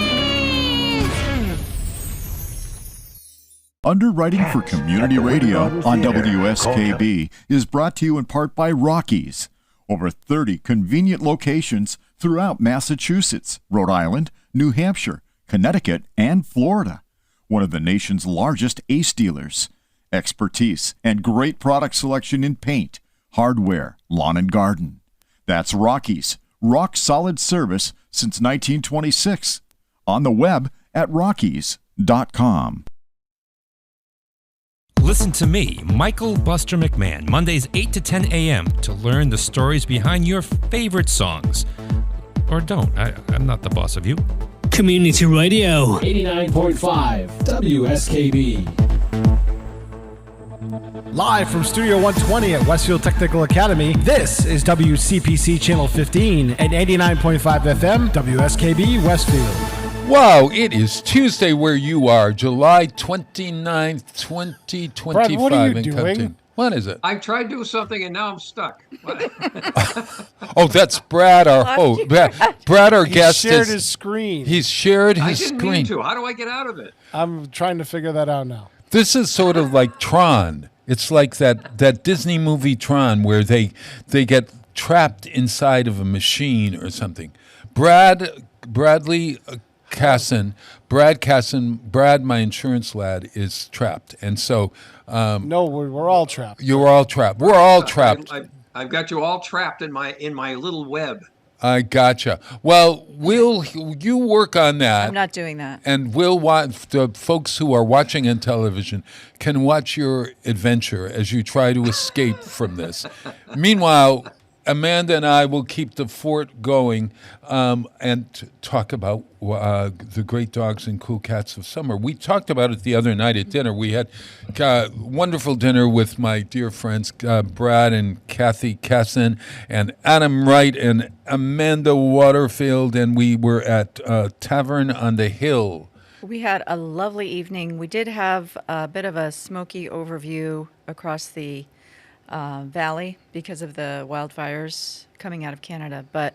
Underwriting for Community Radio on WSKB is brought to you in part by Rockies. Over 30 convenient locations throughout Massachusetts, Rhode Island, New Hampshire, Connecticut, and Florida. One of the nation's largest ACE dealers. Expertise and great product selection in paint, hardware, lawn and garden. That's Rockies. Rock solid service since 1926. On the web at rockies.com. Listen to me, Michael Buster McMahon, Mondays 8 to 10 a.m. to learn the stories behind your favorite songs. Or don't. I'm not the boss of you. Community Radio. 89.5 WSKB. Live from Studio 120 at Westfield Technical Academy, this is WCPC Channel 15 and 89.5 FM, WSKB Westfield. Wow, it is Tuesday where you are, July 29th, 2025. Brad, what are you and doing? counting. What is it? I tried to do something and now I'm stuck. Oh, that's Brad, our host. Brad, our He guest. shared his screen. He's shared I his didn't screen. mean to. How do I get out of it? I'm trying to figure that out now. This is sort of like Tron. It's like that Disney movie Tron where they get trapped inside of a machine or something. Brad, my insurance lad, is trapped. And so... no, we're all trapped. You're all trapped. We're all trapped. I've got you all trapped in my little web. I gotcha. Well, you work on that. I'm not doing that. And we'll watch, the folks who are watching on television can watch your adventure as you try to escape from this. Meanwhile, Amanda and I will keep the fort going and talk about the great dogs and cool cats of summer. We talked about it the other night at dinner. We had a wonderful dinner with my dear friends Brad and Kathy Casson and Adam Wright and Amanda Waterfield, and we were at Tavern on the Hill. We had a lovely evening. We did have a bit of a smoky overview across the valley because of the wildfires coming out of Canada, but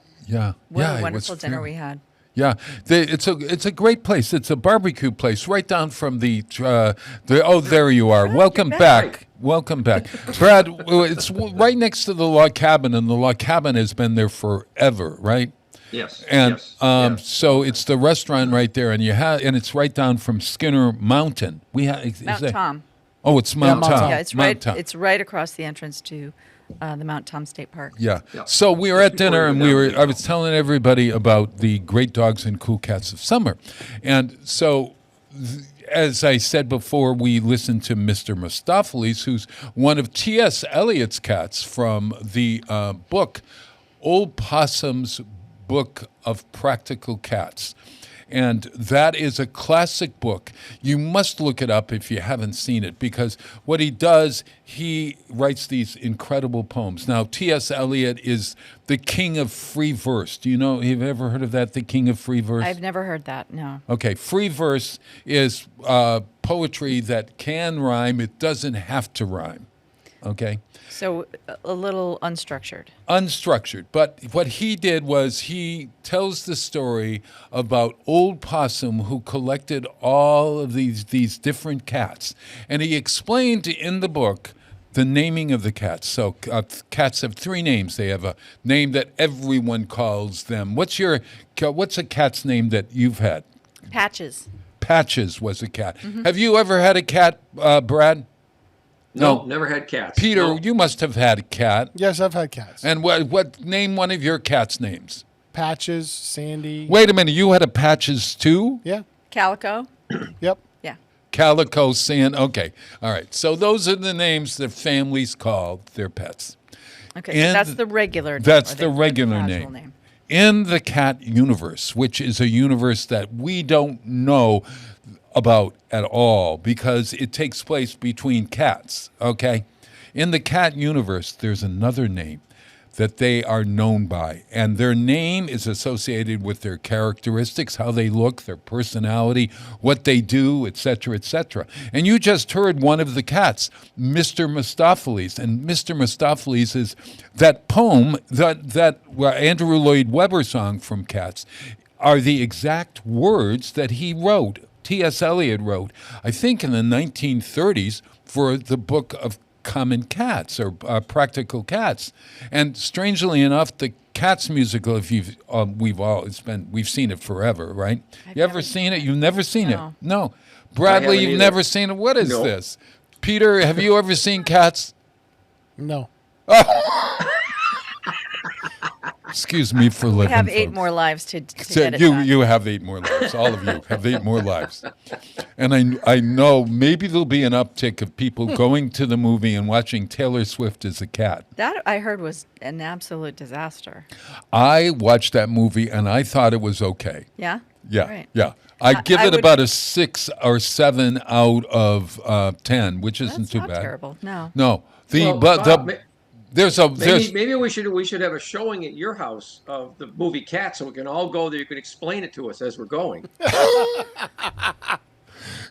what a wonderful dinner we had. Yeah, it's a great place. It's a barbecue place right down from the oh, there you are. Welcome back. Welcome back. Brad, it's right next to the log cabin, and the log cabin has been there forever, right? Yes. And so it's the restaurant right there, and it's right down from Skinner Mountain. Mount Tom. Oh, it's Mount Tom. Yeah, it's Mount Tom. It's right across the entrance to the Mount Tom State Park. Yeah. So we were at dinner, and I was telling everybody about the great dogs and cool cats of summer. And so, as I said before, we listened to Mr. Mistopheles, who's one of T.S. Eliot's cats from the book, Old Possum's Book of Practical Cats. And that is a classic book. You must look it up if you haven't seen it, because what he does, he writes these incredible poems. Now, T.S. Eliot is the king of free verse. Do you know, have you ever heard of that, the king of free verse? I've never heard that, no. Okay, free verse is poetry that can rhyme. It doesn't have to rhyme, okay? So a little unstructured. Unstructured. But what he did was he tells the story about Old Possum, who collected all of these different cats. And he explained in the book the naming of the cats. So cats have 3 names. They have a name that everyone calls them. What's a cat's name that you've had? Patches. Patches was a cat. Mm-hmm. Have you ever had a cat, Brad? No, never had cats. Peter, you must have had a cat. Yes, I've had cats. And what name one of your cats' names? Patches, Sandy. Wait a minute, you had a Patches too? Yeah. Calico. Yep. Yeah. Calico, okay. All right. So those are the names that families call their pets. Okay, so that's the regular name. That's the regular name. in the cat universe, which is a universe that we don't know about at all because it takes place between cats, okay? In the cat universe, there's another name that they are known by, and their name is associated with their characteristics, how they look, their personality, what they do, etc., etc. And you just heard one of the cats, Mr. Mistopheles, and Mr. Mistopheles is that poem, that Andrew Lloyd Webber song from Cats, are the exact words that he wrote, T.S. Eliot wrote, I think in the 1930s for the book of Common Cats or Practical Cats. And strangely enough, the Cats musical, if we've seen it forever, right? You ever seen it? You've never seen it? No. Bradley, you've never seen it? What is this? Peter, have you ever seen Cats? No. Excuse me for living. We have 8 folks. more lives to So get it done. you have 8 more lives. All of you have 8 more lives. And I know maybe there'll be an uptick of people going to the movie and watching Taylor Swift as a cat. That I heard was an absolute disaster. I watched that movie and I thought it was okay. Yeah? Yeah, Right. yeah. I give it would- about a 6 or 7 out of 10, which isn't That's too not bad. terrible. No. No, Well, but Bob, there's maybe we should have a showing at your house of the movie Cats, so we can all go there. You can explain it to us as we're going.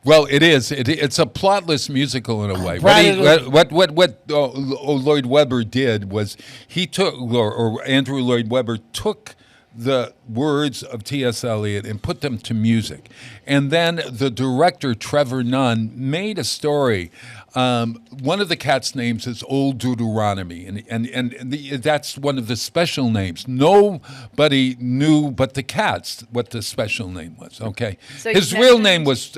Well, it is. It's a plotless musical in a way. What Lloyd Webber did was he took, or Andrew Lloyd Webber took the words of T.S. Eliot and put them to music. And then the director, Trevor Nunn, made a story. One of the cats' names is Old Deuteronomy, and that's one of the special names. Nobody knew but the cats what the special name was, okay? So His you real mentioned- name was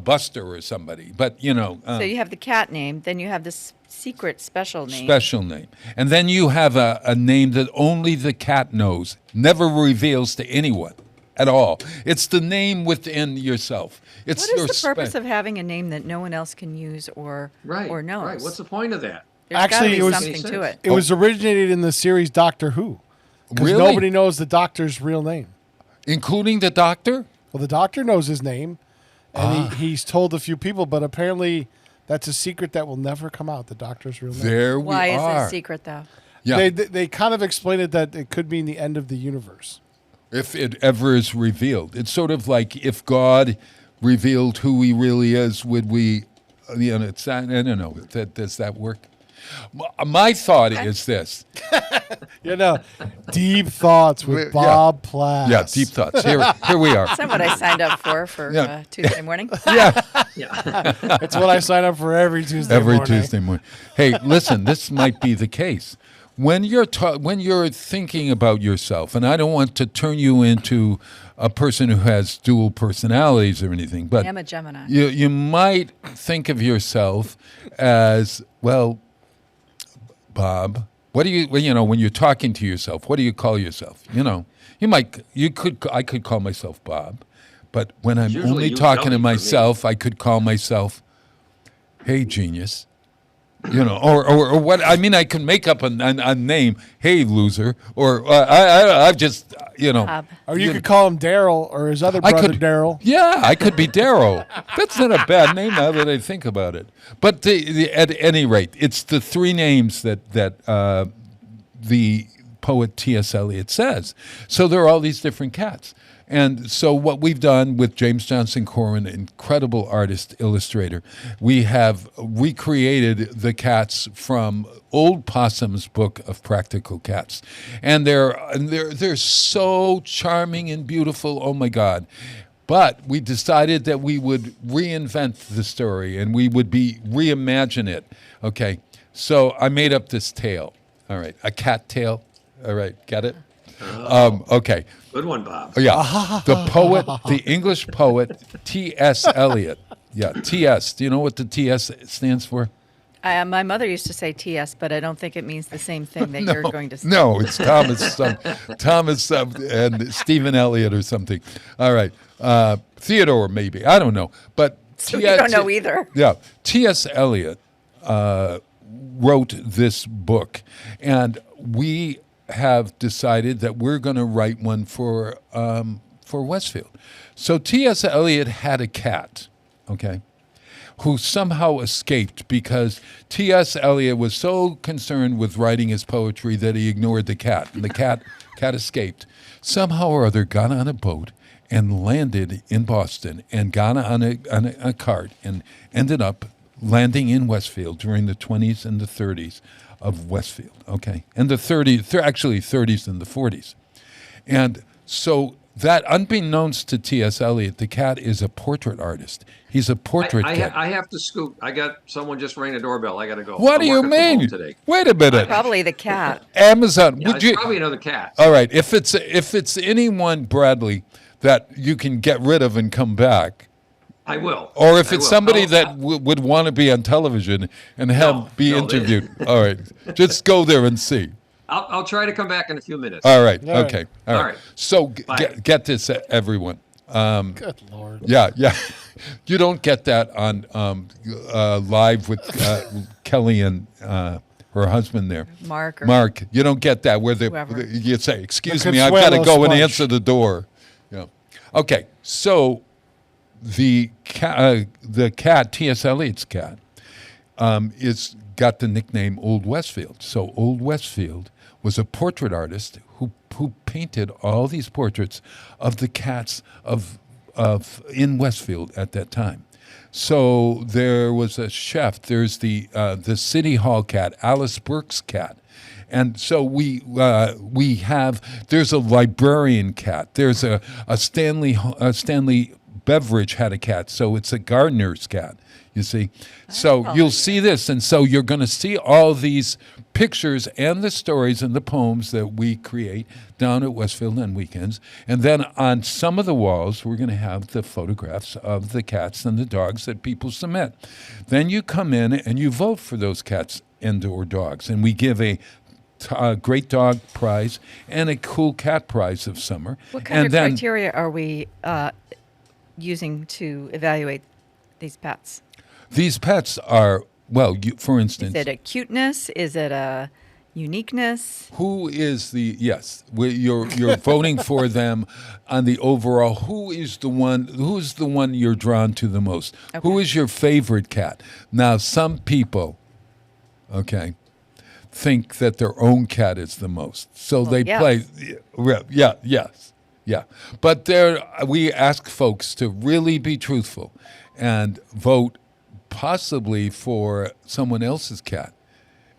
Buster or somebody, but, So you have the cat name, then you have this secret special name. special name. And then you have a name that only the cat knows, never reveals to anyone at all. It's the name within yourself. It's What your is the purpose of having a name that no one else can use or knows? Right. What's the point of that? There's gotta Actually, be it was something to it. It was originated in the series Doctor Who. Because Really? nobody knows the Doctor's real name. Including the Doctor? Well, the Doctor knows his name, and he's told a few people, but apparently that's a secret that will never come out, the Doctor's real name. There we Why are. is it a secret, though? Yeah. They kind of explain it that it could mean the end of the universe. If it ever is revealed. It's sort of like if God revealed who he really is, would we, it's, I don't know, does that work? My thought is this. Deep thoughts with Bob Platt. Yeah, deep thoughts. Here we are. Is that what I signed up for Yeah. Tuesday morning? Yeah. That's what I sign up for every Tuesday morning. Every Tuesday morning. Hey, listen, this might be the case. When you're thinking about yourself, and I don't want to turn you into a person who has dual personalities or anything, but I am a Gemini. you might think of yourself as, well, Bob, what do you when you're talking to yourself, what do you call yourself? I could call myself Bob, but when I'm Usually only you talking dummy to for me. myself, I could call myself, hey, genius. Or what? I mean, I can make up a name. Hey, loser. Or I've just, Or you could call him Daryl or his other brother Daryl. Yeah, I could be Daryl. That's not a bad name now that I think about it. But at any rate, it's the 3 names that the poet T.S. Eliot says. So there are all these different cats. And so what we've done with James Johnson Corwin, incredible artist, illustrator, we have recreated the cats from Old Possum's book of Practical Cats. And they're so charming and beautiful, oh my God. But we decided that we would reinvent the story and we would reimagine it. Okay, so I made up this tale. All right, a cat tale. All right, get it? Okay. Good one, Bob. Yeah. The English poet, T.S. Eliot. Yeah, T.S. Do you know what the T.S. stands for? My mother used to say TS, but I don't think it means the same thing that you're going to say. No, it's Thomas and Stephen Eliot or something. All right. Theodore, maybe. I don't know. But So you don't know either. Yeah. T.S. Eliot wrote this book, and we have decided that we're going to write one for Westfield. So T.S. Eliot had a cat, okay, who somehow escaped because T.S. Eliot was so concerned with writing his poetry that he ignored the cat, and the cat escaped. Somehow or other got on a boat and landed in Boston and got on a cart and ended up landing in Westfield during the 20s and the 30s of Westfield, okay? And the 30s and the 40s. And so that, unbeknownst to T.S. Eliot, the cat is a portrait artist. He's a portrait cat. I have to scoot. I got someone just rang the doorbell. I got to go. What do you mean? Wait a minute. Probably the cat. Amazon. Yeah, it's probably another cat. All right. If it's anyone, Bradley, that you can get rid of and come back, I will. Or if it's somebody that would want to be on television and be interviewed. All right. Just go there and see. I'll try to come back in a few minutes. All right. Okay. All right. So get this, everyone. Good Lord. Yeah. You don't get that on live with Kelly and her husband there. Mark. You don't get that where you say, "Excuse me, I've got to go and answer the door." Yeah. Okay. So the cat, T.S. Eliot's cat, is got the nickname Old Westfield. So Old Westfield was a portrait artist who painted all these portraits of the cats of in Westfield at that time. So there was a chef. There's the City Hall cat, Alice Burke's cat. And so we have, there's a librarian cat. There's a Stanley Beveridge had a cat. So it's a gardener's cat, you see. So you'll see this. And so you're going to see all these pictures and the stories and the poems that we create down at Westfield on weekends. And then on some of the walls, we're going to have the photographs of the cats and the dogs that people submit. Then you come in and you vote for those cats and/or dogs. And we give a great dog prize and a cool cat prize of summer. What kind of criteria are we using to evaluate these pets? These pets are, well, for instance... Is it a cuteness? Is it a uniqueness? Who is you're voting for them on the overall, who's the one you're drawn to the most? Okay. Who is your favorite cat? Now, some people, think that their own cat is the most. So they play, yeah. But we ask folks to really be truthful and vote possibly for someone else's cat.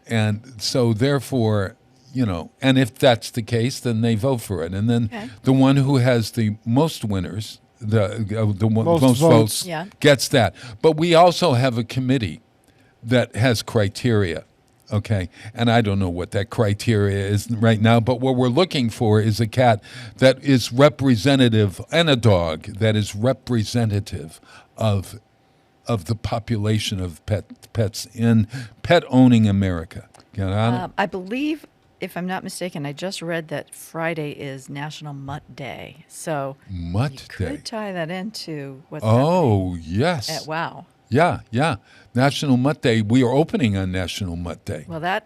And so therefore, and if that's the case, then they vote for it. And then the one who has the most winners, the most votes gets that. But we also have a committee that has criteria. Okay, and I don't know what that criteria is right now, but what we're looking for is a cat that is representative, and a dog that is representative of the population of pets in pet-owning America. I believe, if I'm not mistaken, I just read that Friday is National Mutt Day, so Mutt Day. Could tie that into what's happening. Yes. At WOW. Yeah. National Mutt Day. We are opening on National Mutt Day. Well,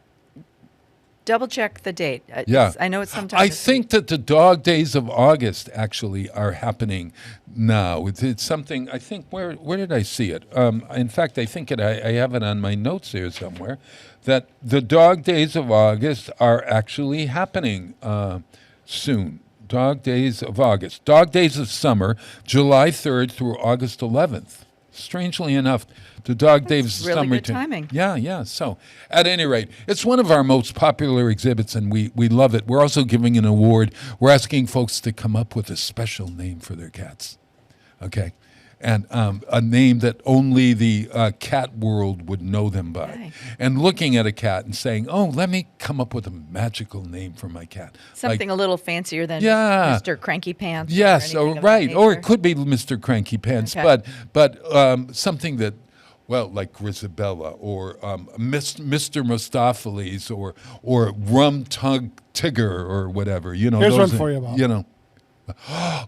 double check the date. I know it's sometime. I think that the dog days of August actually are happening now. It's something, I think, where did I see it? In fact, I think I have it on my notes here somewhere, that the dog days of August are actually happening soon. Dog days of August. Dog days of summer, July 3rd through August 11th. Strangely enough, the dog days of really summer. Good timing. Yeah. So, at any rate, it's one of our most popular exhibits, and we love it. We're also giving an award. We're asking folks to come up with a special name for their cats, okay? And a name that only the cat world would know them by. Okay. And looking at a cat and saying, "Oh, let me come up with a magical name for my cat." Something a little fancier than Mr. Cranky Pants. Yes, or it could be Mr. Cranky Pants, but something that, like Grisabella or Mr. Mistopheles or Rum Tug Tigger or whatever. Here's one for you, Bob.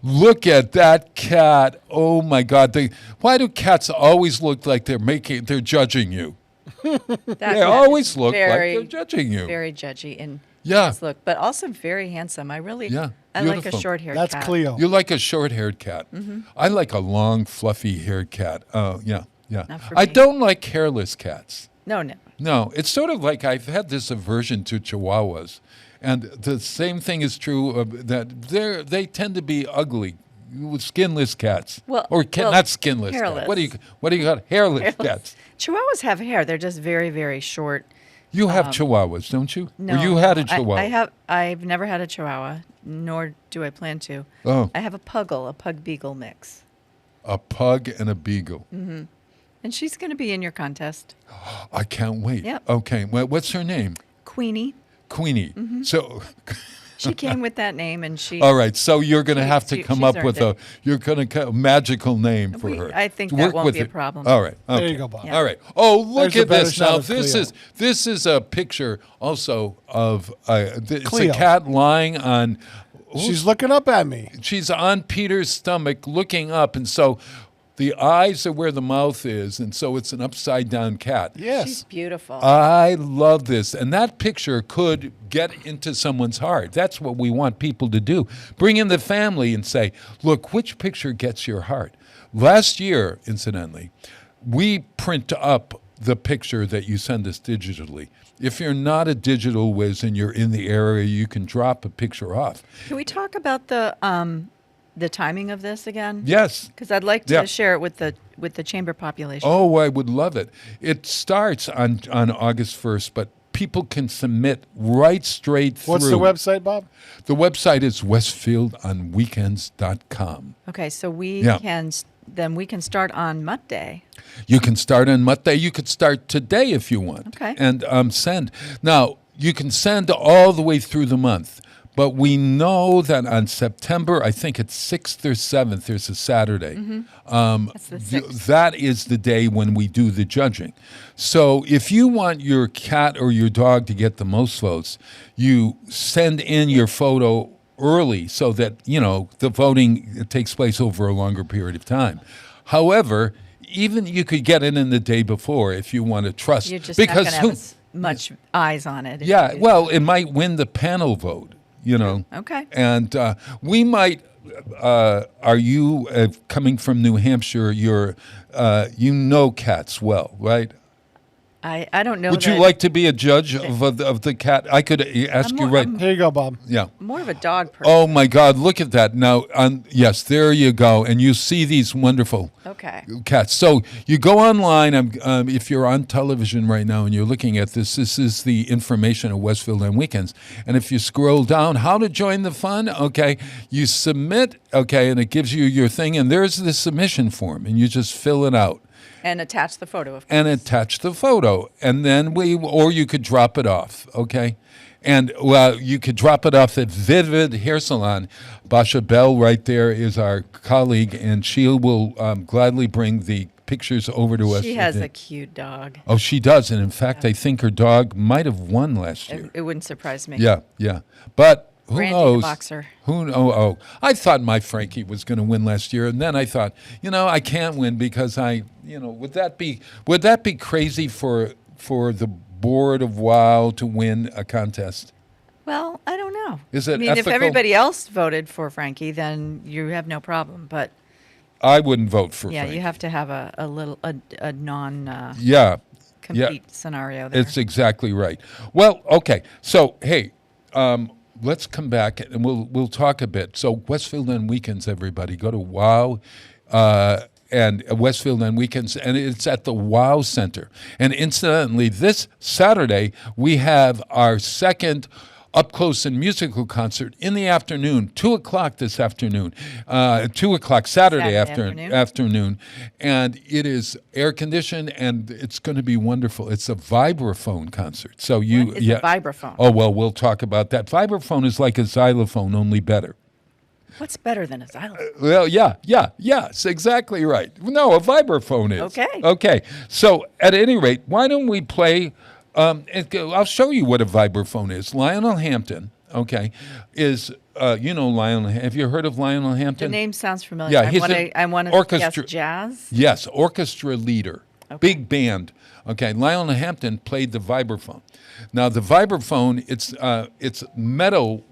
Look at that cat! Oh my God! Why do cats always look like they're judging you? They always look like they're judging you. Very judgy, and Yeah. Nice look, but also very handsome. I like a beautiful. short-haired That's cat. Cleo. You like a short-haired cat. I like a long, fluffy-haired cat. Oh, yeah. Not for I me. don't like hairless cats. No. No, it's sort of like I've had this aversion to Chihuahuas, and the same thing is true of that they tend to be ugly, skinless cats. Well, Not skinless. Cats. hairless. What do you got? Hairless cats. Chihuahuas have hair. They're just very, very short. You have Chihuahuas, don't you? No, Or you had a Chihuahua. I've never had a Chihuahua, nor do I plan to. Oh. I have a pug beagle mix. A pug and a beagle. Mm-hmm. And she's going to be in your contest. I can't wait. Yep. Okay. Well, what's her name? Queenie. Queenie. So. She came with that name, and she. All right, so you're going to have to come she's up with earned a magical name for her. I think To that work won't with be a it. problem. All right. Okay. There you go, Bob. Yeah. All right. Oh, look There's a at better this shot now. of This is a picture also of it's Cleo. a cat lying on. She's looking up at me. She's on Peter's stomach, looking up, and so the eyes are where the mouth is, and so it's an upside down cat. Yes. She's beautiful. I love this. And that picture could get into someone's heart. That's what we want people to do. Bring in the family and say, look, which picture gets your heart? Last year, incidentally, we print up the picture that you send us digitally. If you're not a digital whiz and you're in the area, you can drop a picture off. Can we talk about the timing of this again? Yes. Because I'd like to share it with the chamber population. Oh, I would love it. It starts on August 1st, but people can submit right straight through. What's the website, Bob? The website is westfieldonweekends.com. Okay, so we can start on Monday. You can start on Monday. You could start today if you want. Okay. And send. Now, you can send all the way through the month. But we know that on September, I think it's 6th or 7th, there's a Saturday. That's the 6th. That is the day when we do the judging. So if you want your cat or your dog to get the most votes, you send in your photo early so that, the voting takes place over a longer period of time. However, even you could get it in the day before if you want to trust. You're just not going to have as much eyes on it. Yeah, well, it might win the panel vote. Okay. And we might. Are you coming from New Hampshire? You know cats well, right? I don't know. Would you like to be a judge of the cat? I could ask you right. Here you go, Bob. Yeah. More of a dog person. Oh my God! Look at that now. Yes, there you go, and you see these wonderful cats. So you go online. If you're on television right now and you're looking at this, this is the information at Westfield on Weekends. And if you scroll down, how to join the fun? Okay, you submit. Okay, and it gives you your thing, and there's the submission form, and you just fill it out. And attach the photo, of course. And attach the photo. And then or you could drop it off, okay? And, well, you could drop it off at Vivid Hair Salon. Basha Bell right there is our colleague, and she will gladly bring the pictures over to us. She has a cute dog. Oh, she does. And, in fact, I think her dog might have won last year. It wouldn't surprise me. Yeah. But who Brandy, knows? the boxer. Oh, I thought my Frankie was going to win last year, and then I thought, I can't win because would that be crazy for the board of WOW to win a contest? Well, I don't know. Is it if ethical? everybody else voted for Frankie, then you have no problem. But I wouldn't vote for yeah, Frankie. you have to have a non compete scenario there. It's exactly right. Well, okay. So, hey, let's come back and we'll talk a bit. So, Westfield on Weekends, everybody, go to WOW and Westfield on Weekends, and it's at the WOW Center. And incidentally, this Saturday we have our second up close and musical concert in the afternoon, 2:00 this afternoon, 2:00 Saturday afternoon, and it is air conditioned and it's going to be wonderful. It's a vibraphone concert. So What is a vibraphone? Oh well, we'll talk about that. Vibraphone is like a xylophone, only better. What's better than a xylophone? Well, yes, exactly right. No, a vibraphone is. Okay. So at any rate, why don't we play? I'll show you what a vibraphone is. Lionel Hampton, is Lionel. Have you heard of Lionel Hampton? The name sounds familiar. Yeah, he's I want to guess orchestra jazz. Yes, orchestra leader. Big band. Okay, Lionel Hampton played the vibraphone. Now the vibraphone, it's metal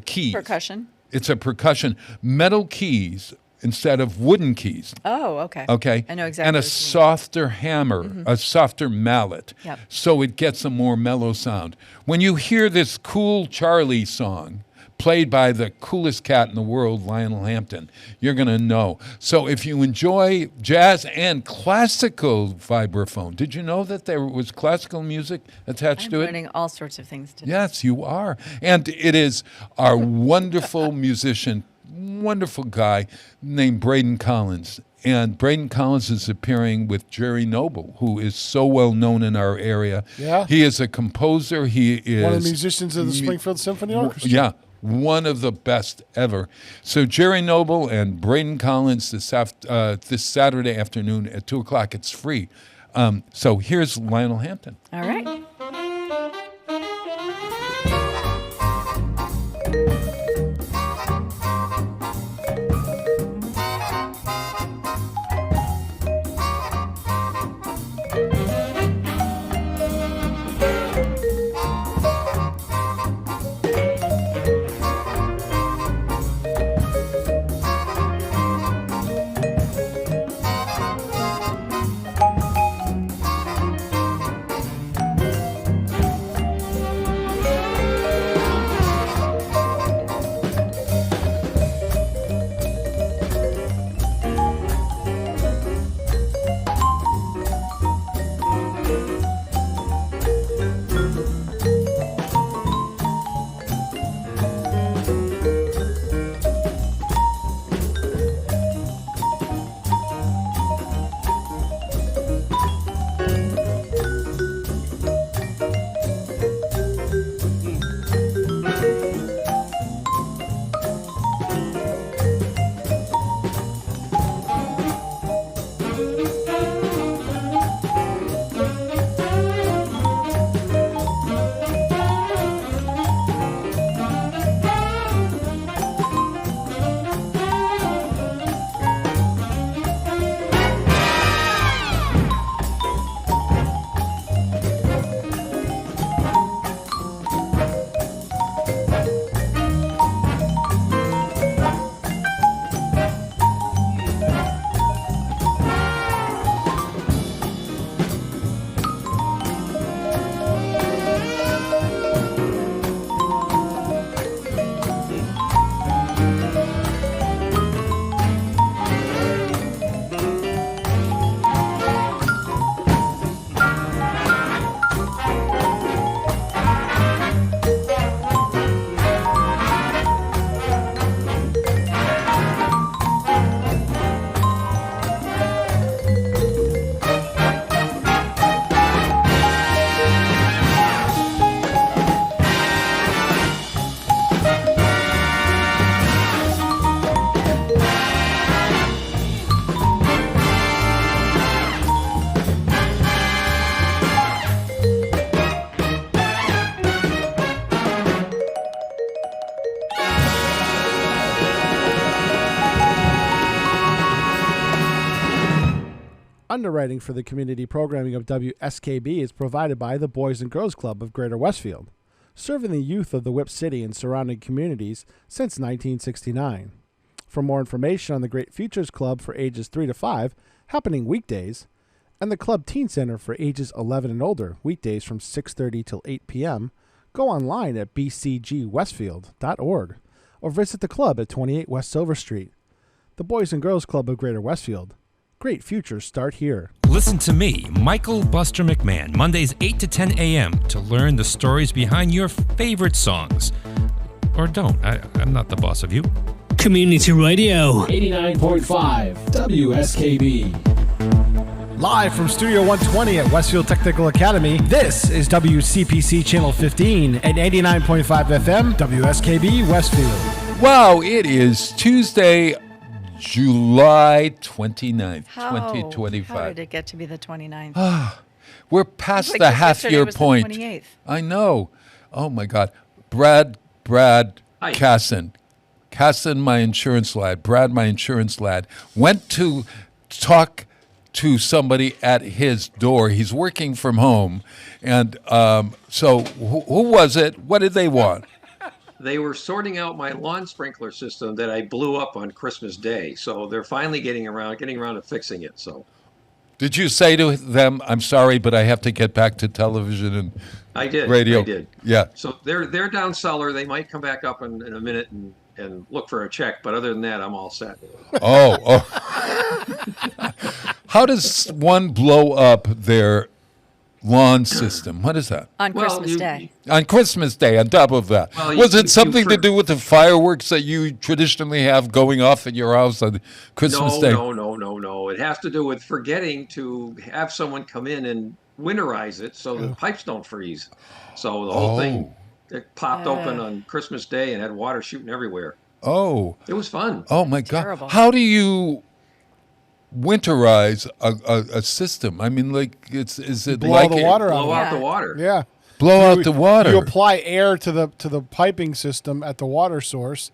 keys. Percussion. It's a percussion, metal keys instead of wooden keys. Oh, okay. Okay. I know exactly. And a what you mean. softer hammer, a softer mallet. Yep. So it gets a more mellow sound. When you hear this Cool Charlie song played by the coolest cat in the world, Lionel Hampton, you're going to know. So if you enjoy jazz and classical vibraphone, did you know that there was classical music attached to I'm it? learning all sorts of things today. Yes, you are. And it is our wonderful musician, wonderful guy named Braden Collins. And Braden Collins is appearing with Jerry Noble, who is so well known in our area. Yeah. He is a composer. He is one of the musicians of the Springfield Symphony Orchestra. Yeah, one of the best ever. So Jerry Noble and Braden Collins this Saturday afternoon at 2 o'clock. It's free. So here's Lionel Hampton. All right. Underwriting for the community programming of WSKB is provided by the Boys and Girls Club of Greater Westfield, serving the youth of the Whip City and surrounding communities since 1969. For more information on the Great Futures Club for ages 3 to 5, happening weekdays, and the Club Teen Center for ages 11 and older, weekdays from 6:30 till 8 p.m., go online at bcgwestfield.org or visit the club at 28 West Silver Street. The Boys and Girls Club of Greater Westfield. Great futures start here. Listen to me, Michael Buster McMahon, Mondays 8 to 10 a.m. to learn the stories behind your favorite songs. Or don't. I'm not the boss of you. Community Radio. 89.5 WSKB. Live from Studio 120 at Westfield Technical Academy, this is WCPC Channel 15 and 89.5 FM, WSKB Westfield. Wow, it is Tuesday, July 29th, 2025. How did it get to be the 29th? We're past Like the just half-year yesterday was the point. 28th. I know. Oh, my God. Brad Casson, my insurance lad, Brad, my insurance lad, went to talk to somebody at his door. He's working from home. And so who was it? What did they want? They were sorting out my lawn sprinkler system that I blew up on Christmas Day. So they're finally getting around to fixing it. So Did you say to them, "I'm sorry, but I have to get back to television and radio"? I did. Yeah. So they're down cellar. They might come back up in a minute and look for a check. But other than that, I'm all set. Oh. How does one blow up their lawn system? What is that? On Christmas Day. On Christmas Day, on top of that. Well, Was it something to do with the fireworks that you traditionally have going off at your house on Christmas Day? No. It has to do with forgetting to have someone come in and winterize it so the pipes don't freeze. So the whole thing it popped open on Christmas Day and had water shooting everywhere. Oh. It was fun. Oh, my God. Terrible. How do you winterize a system? I mean, like, is it Blow like the water out. Blow out the water. Yeah. Blow out the water. You apply air to the piping system at the water source,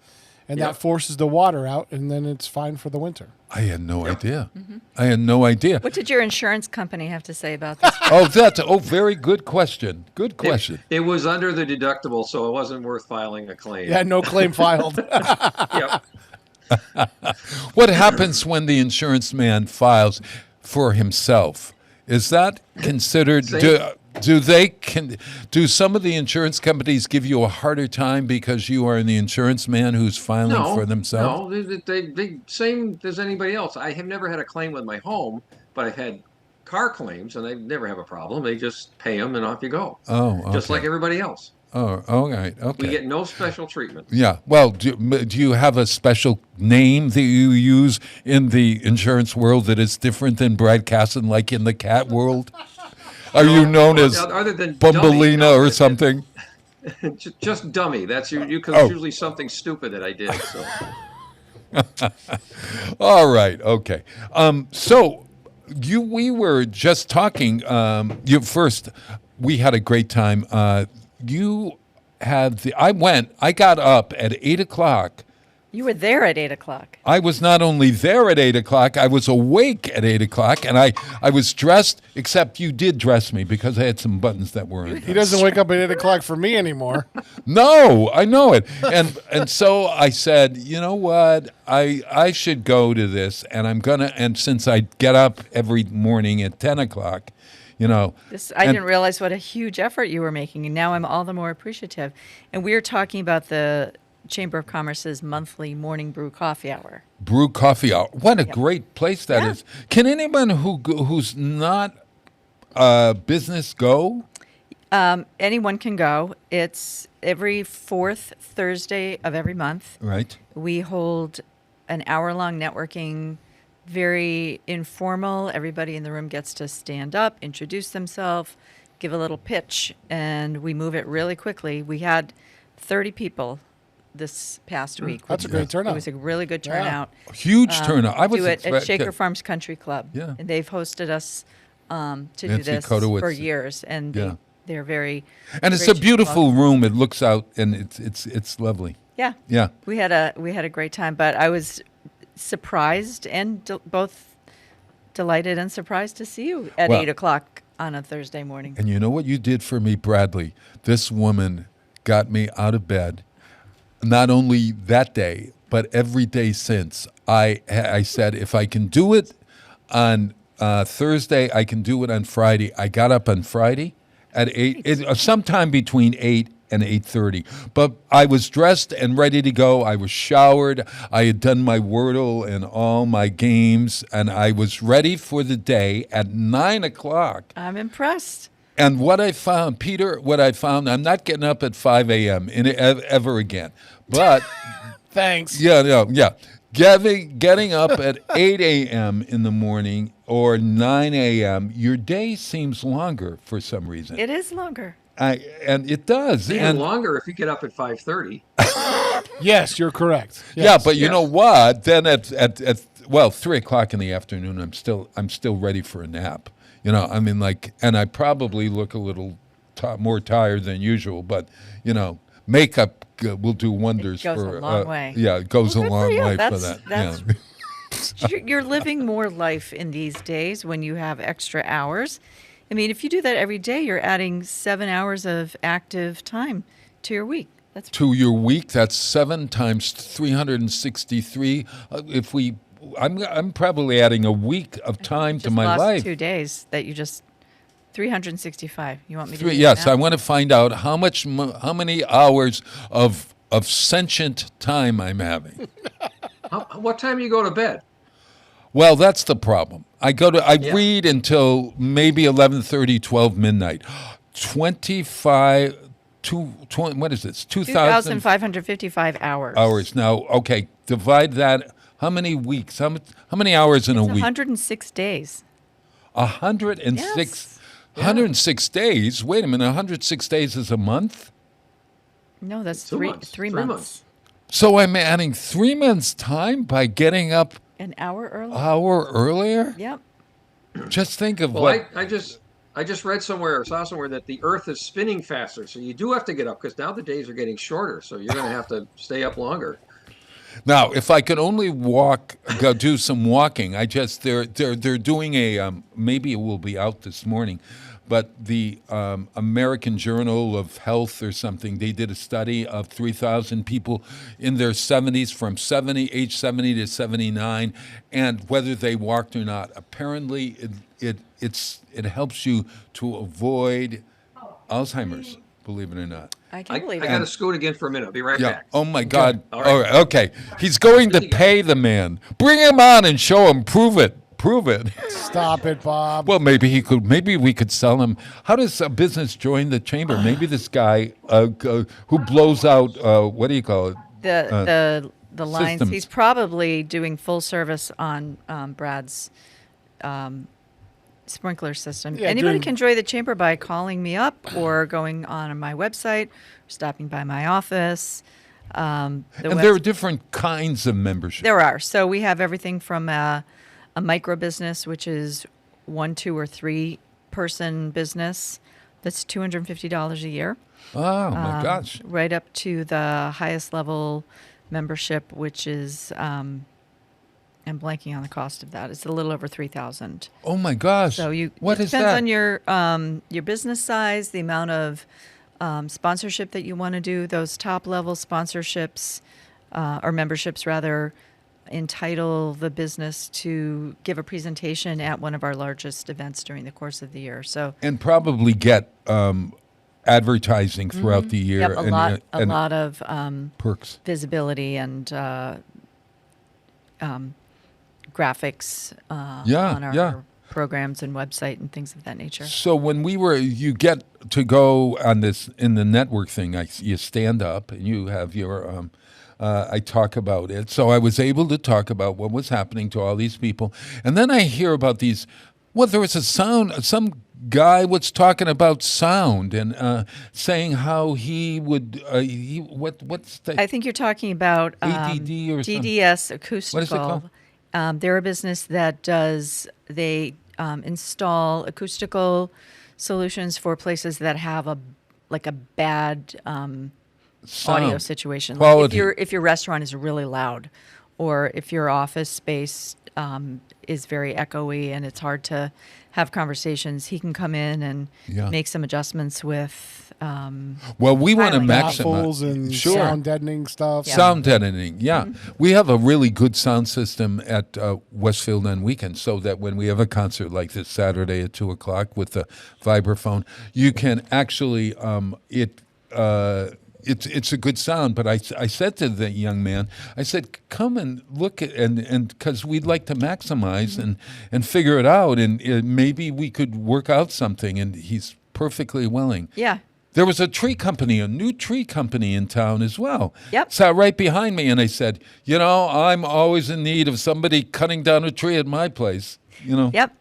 and that forces the water out, and then it's fine for the winter. I had no idea. I had no idea. What did your insurance company have to say about this? Very good question. Good question. It was under the deductible, so it wasn't worth filing a claim. Yeah, no claim filed. Yep. What happens when the insurance man files for himself? Is that considered? Do some of the insurance companies give you a harder time because you are the insurance man who's filing for themselves? No, they same as anybody else. I have never had a claim with my home, but I've had car claims, and they never have a problem. They just pay them, and off you go. Oh, okay. Just like everybody else. Oh, all right. Okay. We get no special treatment. Yeah. Well, do you have a special name that you use in the insurance world that is different than Brad Casson, like in the cat world? Are you known as other than Bumbelina dummy, or something? Just dummy. That's usually something stupid that I did. So. All right. Okay. So we were just talking. We had a great time. I got up at 8:00. You were there at 8:00. I was not only there at 8:00, I was awake at 8:00, and I was dressed, except you did dress me because I had some buttons that were undone. He doesn't wake up at 8:00 for me anymore. No, I know it. And so I said, you know what? I should go to this, and since I get up every morning at 10:00, I didn't realize what a huge effort you were making, and now I'm all the more appreciative. And we are talking about the Chamber of Commerce's monthly morning brew coffee hour. Brew coffee hour. What a great place that is. Can anyone who's not business go? Anyone can go. It's every fourth Thursday of every month. Right. We hold an hour-long networking, very informal. Everybody in the room gets to stand up, introduce themselves, give a little pitch, and we move it really quickly. We had 30 people this past week. That's a great turnout. It was a really good turnout. Huge turnout. I was do it at Shaker Farms Country Club. Yeah. And they've hosted us to do Nancy this Kotowitz. for years, and they're very. And it's a beautiful room. It looks out, and it's lovely. Yeah. Yeah. We had a great time, but I was surprised and both delighted and surprised to see you at 8:00 on a Thursday morning. And you know what you did for me, Bradley? This woman got me out of bed. Not only that day, but every day since. I said, if I can do it on Thursday, I can do it on Friday. I got up on Friday at 8, sometime between 8 and 8:30. But I was dressed and ready to go. I was showered. I had done my Wordle and all my games, and I was ready for the day at 9:00. I'm impressed. And what I found, Peter, I'm not getting up at 5 a.m. Ever again. But thanks. Yeah. Getting up at 8 a.m. in the morning or 9 a.m., your day seems longer for some reason. It is longer. And it does. It's even longer if you get up at 5:30. Yes, you're correct. Yes. Yeah, but you know what? Then at 3:00 in the afternoon, I'm still ready for a nap. I mean, and I probably look a little more tired than usual, but makeup will do wonders it goes for a long way. Yeah, it goes a long way That's, for that. That's You're living more life in these days when you have extra hours. I mean, if you do that every day, you're adding 7 hours of active time to your week. To your week, that's 7 times 363. I'm probably adding a week of time to my lost life. 2 days that you just 365. You want me to? Yes, I want to find out how many hours of sentient time I'm having. What time do you go to bed? Well, that's the problem. I read until maybe 11:30, 12 midnight. 25. What is this? 2,555 hours. Hours. Now, okay, divide that. How many weeks? How many hours in a week? 106 days. 106. Yes. 106 days. Wait a minute. 106 days is a month? No, that's 2 months. 3 months. So I'm adding 3 months' time by getting up an hour earlier. Yep. Just think of what. I just read somewhere or saw somewhere that the Earth is spinning faster, so you do have to get up because now the days are getting shorter, so you're going to have to stay up longer. Now, if I could only go do some walking, they're doing a maybe it will be out this morning, but the American Journal of Health or something, they did a study of 3,000 people in their 70s, from age 70 to 79, and whether they walked or not. Apparently, it helps you to avoid Alzheimer's, believe it or not. I can't believe it. I got to scoot again for a minute. I'll be right back. Oh, my God. All right. Okay. He's going to pay the man. Bring him on and show him. Prove it. Stop it, Bob. Well, maybe we could sell him. How does a business join the chamber? Maybe this guy who blows out, what do you call it? The lines. Systems. He's probably doing full service on Brad's sprinkler system. Yeah, Anybody can join the chamber by calling me up or going on my website, or stopping by my office. And there are different kinds of membership. There are. So we have everything from a micro business, which is 1, 2, or 3 person business. That's $250 a year. Oh, my gosh. Right up to the highest level membership, which is, I'm blanking on the cost of that. It's a little over $3,000. Oh my gosh! So what it is depends that? on your business size, the amount of sponsorship that you want to do. Those top level sponsorships or memberships rather entitle the business to give a presentation at one of our largest events during the course of the year. So and probably get advertising throughout the year. Yep, a lot of perks, visibility, and graphics on our programs and website and things of that nature. So when you get to go on this in the network thing, you stand up and you have your. I talk about it. So I was able to talk about what was happening to all these people, and then I hear about these. Well, there was a sound. Some guy was talking about sound and saying how he would. What's the? I think you're talking about ADD or DDS Acoustical. What is it called? They're a business that they install acoustical solutions for places that have a bad audio situation. Quality. Like if your restaurant is really loud, or if your office space is very echoey and it's hard to have conversations, he can come in and make some adjustments with. Well, we want to baffles maximize and sound deadening stuff. Yeah. Sound deadening, yeah. We have a really good sound system at Westfield on weekends, so that when we have a concert like this Saturday at 2:00 with the vibraphone, you can actually it's a good sound. But I said to the young man, I said, come and look at and because we'd like to maximize and figure it out, and maybe we could work out something. And he's perfectly willing. Yeah. There was a new tree company in town as well. Yep. Sat right behind me, and I said, I'm always in need of somebody cutting down a tree at my place. Yep.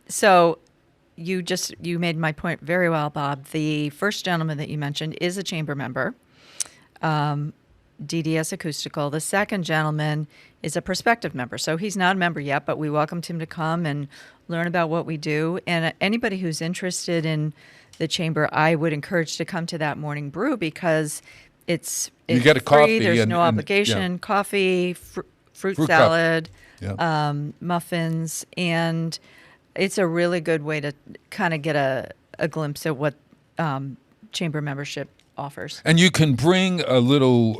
So you made my point very well, Bob. The first gentleman that you mentioned is a chamber member, DDS Acoustical. The second gentleman is a prospective member. So he's not a member yet, but we welcomed him to come and learn about what we do. And anybody who's interested in the chamber, I would encourage to come to that morning brew, because it's you get a free. coffee. There's no obligation. Coffee, fruit salad. muffins, and it's a really good way to kind of get a glimpse at what chamber membership offers. And you can bring a little,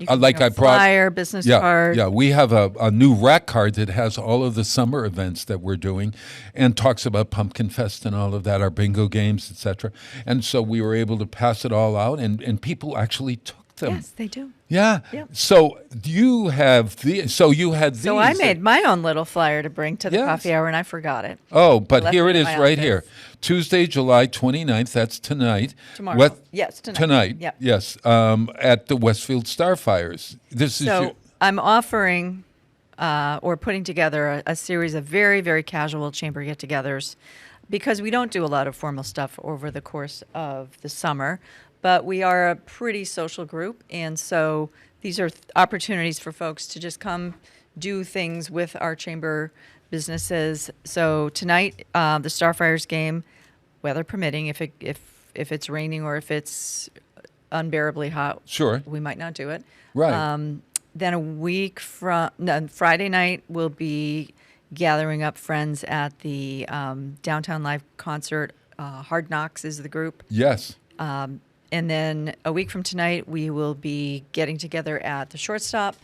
like I brought flyer, business card. Yeah, we have a new rack card that has all of the summer events that we're doing, and talks about Pumpkin Fest and all of that, our bingo games, etc. And so we were able to pass it all out, and people actually took them. Yes, they do. Yeah. Yep. So you have you had these. So I made my own little flyer to bring to the Yes. coffee hour, and I forgot it. Oh, I but left here it in is my right office. here. Tuesday, July 29th, that's tonight. Tomorrow. Yes, tonight. Tonight, Yep. yes, at the Westfield Starfires. This is So I'm offering or putting together a series of very, very casual chamber get-togethers, because we don't do a lot of formal stuff over the course of the summer, but we are a pretty social group, and so these are opportunities for folks to just come do things with our chamber businesses. So tonight, the Starfires game, weather permitting, if it's raining or if it's unbearably hot, Sure. we might not do it. Right. Then a week from Friday night, we'll be gathering up friends at the Downtown Live concert. Hard Knocks is the group. Yes. And then a week from tonight, we will be getting together at the Shortstop.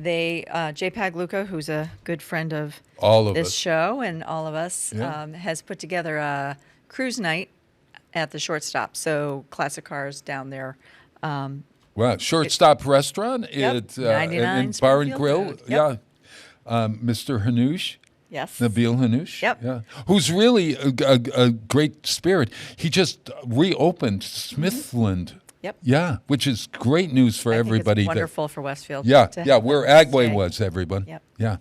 JPAG Luca, who's a good friend of all of this us. show and all of us, Yeah. has put together a cruise night at the Shortstop. So classic cars down there. Wow, Shortstop Restaurant at 99 in Bar and Springfield Grill. Road. Yep. Yeah, Mr. Hanoush. Yes. Nabil Hanoush. Yep. Yeah, who's really a great spirit. He just reopened Smithland. Yep. Yeah, which is great news for I think everybody. It's wonderful for Westfield. Yeah, to yeah, have where them Agway stay. was, everyone. Yep. Yeah.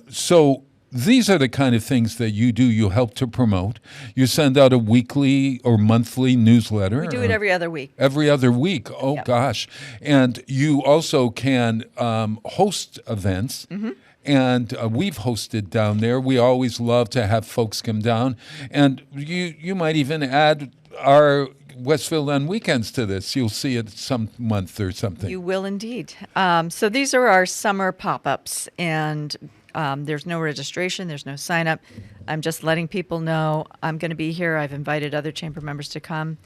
So these are the kind of things that you do. You help to promote. You send out a weekly or monthly newsletter. We do it every other week. Every other week. Oh, Yep. gosh. And you also can host events. Mm-hmm. And we've hosted down there. We always love to have folks come down. And you might even add our Westfield on weekends to this. You'll see it some month or something. You will indeed. So these are our summer pop-ups, and there's no registration, there's no sign-up. I'm just letting people know I'm going to be here. I've invited other chamber members to come.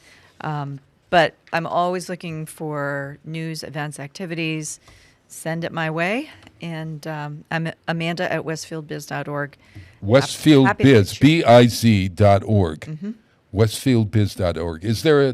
But I'm always looking for news, events, activities. Send it my way. And I'm Amanda at westfieldbiz.org. Westfieldbiz, BIZ.org. Mm-hmm. Westfieldbiz.org. Is there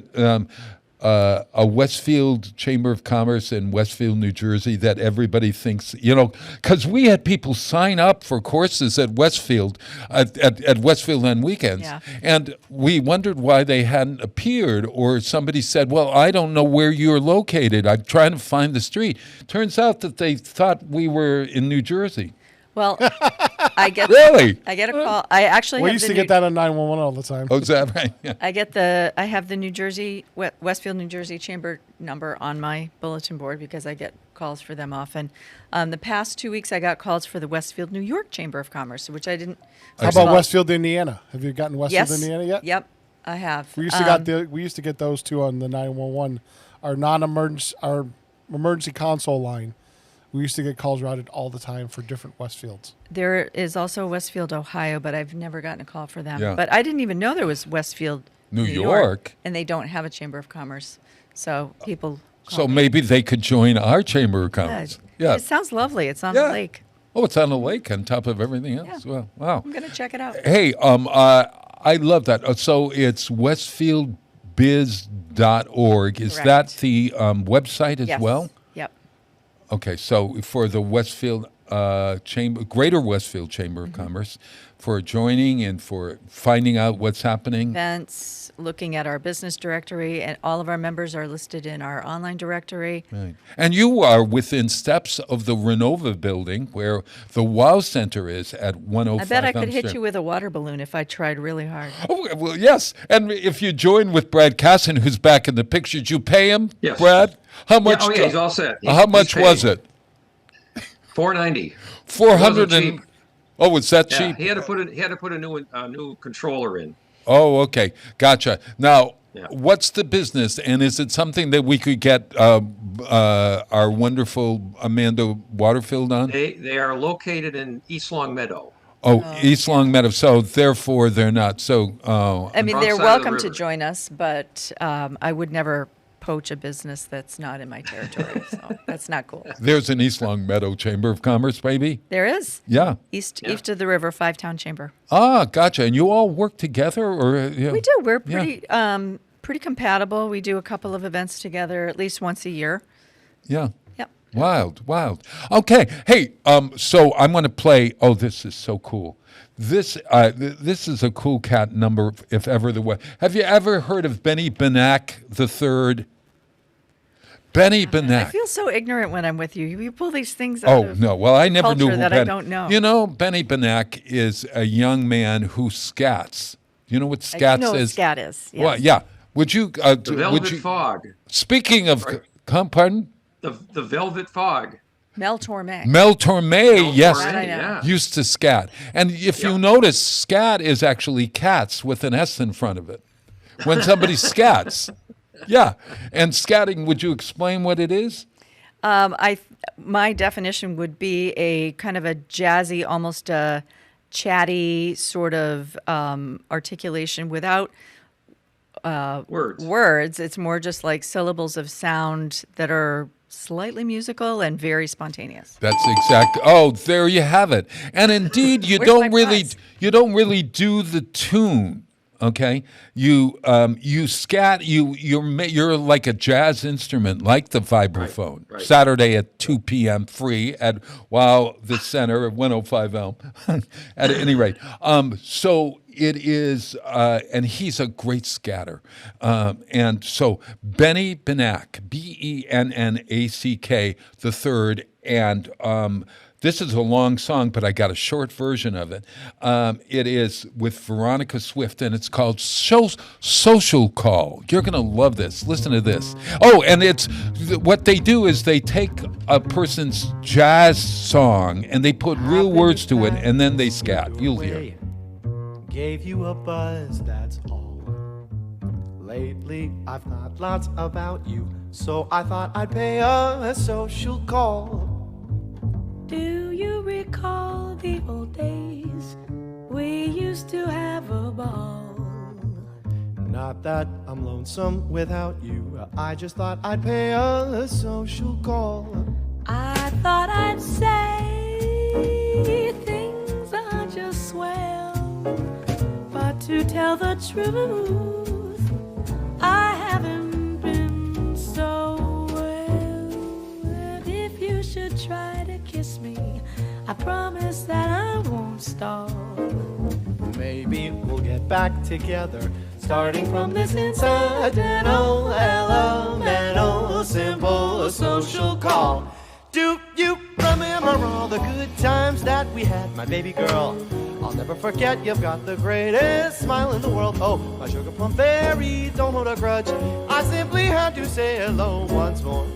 a Westfield Chamber of Commerce in Westfield, New Jersey that everybody thinks, because we had people sign up for courses at Westfield, at Westfield on weekends, Yeah. and we wondered why they hadn't appeared, or somebody said, well, I don't know where you're located. I'm trying to find the street. Turns out that they thought we were in New Jersey. Well, I get Really? I get a call. I actually We have used the to get that on 911 all the time. Oh, is that right? Yeah. I have the New Jersey Westfield, New Jersey Chamber number on my bulletin board because I get calls for them often. The past 2 weeks, I got calls for the Westfield, New York Chamber of Commerce, which I didn't. How about Westfield, Indiana? Have you gotten Westfield, Yes. Indiana yet? Yep, I have. We used to get those two on the 911, our emergency console line. We used to get calls routed all the time for different Westfields. There is also Westfield, Ohio, but I've never gotten a call for them. Yeah. But I didn't even know there was Westfield, New York. and they don't have a Chamber of Commerce. So people. So maybe they could join our Chamber of Commerce. Yeah. It sounds lovely. It's on the lake. Oh, it's on a lake on top of everything else. Yeah. Well, wow. I'm going to check it out. Hey, I love that. So it's westfieldbiz.org. Is Correct. that the website as Yes. well? Yep. Okay, so for the Westfield Chamber, Greater Westfield Chamber of Commerce, for joining and for finding out what's happening. Events, looking at our business directory, and all of our members are listed in our online directory. Right. And you are within steps of the Renova building where the WOW Center is at 105 I bet I could hit Elm you with a water balloon if I tried really hard. Oh, well, yes. And if you join with Brad Casson, who's back in the picture, did you pay him, Yes. Brad? How much? Oh, yeah, he's all set. How much was it? $490. 400 and. cheap. Oh, was that Yeah, cheap? he had to put a new controller in. Oh, okay. Gotcha. Now, Yeah. what's the business, and is it something that we could get our wonderful Amanda Waterfield on? They are located in East Long Meadow. East Long Meadow. So therefore, they're not. So I mean, they're Wrong side of the welcome to river. join us, but I would never poach a business that's not in my territory. So that's not cool. there's an East Long Meadow Chamber of Commerce, maybe. There is. Yeah. East of the river, 5-town chamber. Ah, gotcha. And you all work together, or We do. We're pretty compatible. We do a couple of events together at least once a year. Yeah. Yep. Wild. Okay. Hey, so I'm going to play. Oh, this is so cool. This is a cool cat number, if ever there was. Have you ever heard of Benny Benack III? Benny Benack. I feel so ignorant when I'm with you. You pull these things out of no. Well, I never knew culture who that Benny. I don't know. You know, Benny Benack is a young man who scats. You know what scats I know is? what scat is. Yes. Well, yeah. Would you? The Velvet Fog. Speaking of, pardon? The Velvet Fog. Mel Torme. Mel Torme, yes, That I know. Yeah. used to scat. And if you notice, scat is actually cats with an S in front of it. When somebody scats. Yeah. And scatting, would you explain what it is? My definition would be a kind of a jazzy, almost a chatty sort of articulation without words. It's more just like syllables of sound that are slightly musical and very spontaneous. That's exact. Oh, there you have it. And indeed, you Where's don't my really prize? you don't really do the tune. Okay, you scat. You're like a jazz instrument, like the vibraphone. Right. Saturday at 2 p.m. free at the center at 105 Elm. At any rate, so it is, and he's a great scatter. And so Benny Benack, Bennack III, and this is a long song, but I got a short version of it. It is with Veronica Swift, and it's called Social Call. You're going to love this. Listen to this. Oh, and it's what they do is they take a person's jazz song, and they put real words to it, and then they scat. You'll hear. Gave you a buzz, that's all. Lately, I've thought lots about you, so I thought I'd pay a social call. Do you recall the old days? We used to have a ball. Not that I'm lonesome without you, I just thought I'd pay a social call. I thought I'd say things are just swell, but to tell the truth, I haven't been so well. And if you should try to kiss me, I promise that I won't stall. Maybe we'll get back together, starting from this incidental, elemental, simple social call. Do you remember all the good times that we had, my baby girl? I'll never forget, you've got the greatest smile in the world. Oh, my sugar plum fairy, don't hold a grudge. I simply had to say hello once more.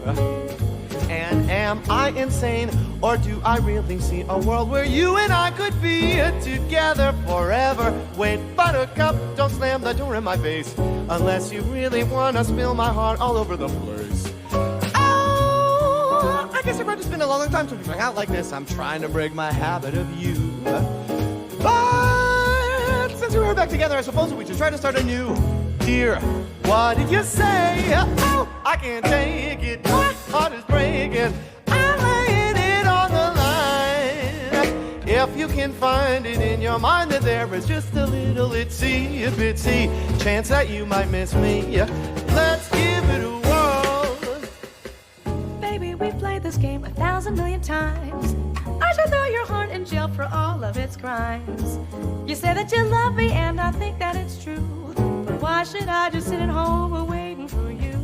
And am I insane, or do I really see a world where you and I could be together forever? Wait, buttercup, don't slam the door in my face, unless you really want to spill my heart all over the place. Oh, I guess I've just been a long time since we hung out like this. I'm trying to break my habit of you. But since we're back together, I suppose we should try to start anew. Dear, what did you say? Oh, I can't take it. My heart is breaking. I'm laying it on the line. If you can find it in your mind that there is just a little itsy chance that you might miss me, let's give it a whirl. Baby, we've played this game 1,000 million times. I should throw your heart in jail for all of its crimes. You say that you love me, and I think that it's true. But why should I just sit at home waiting for you?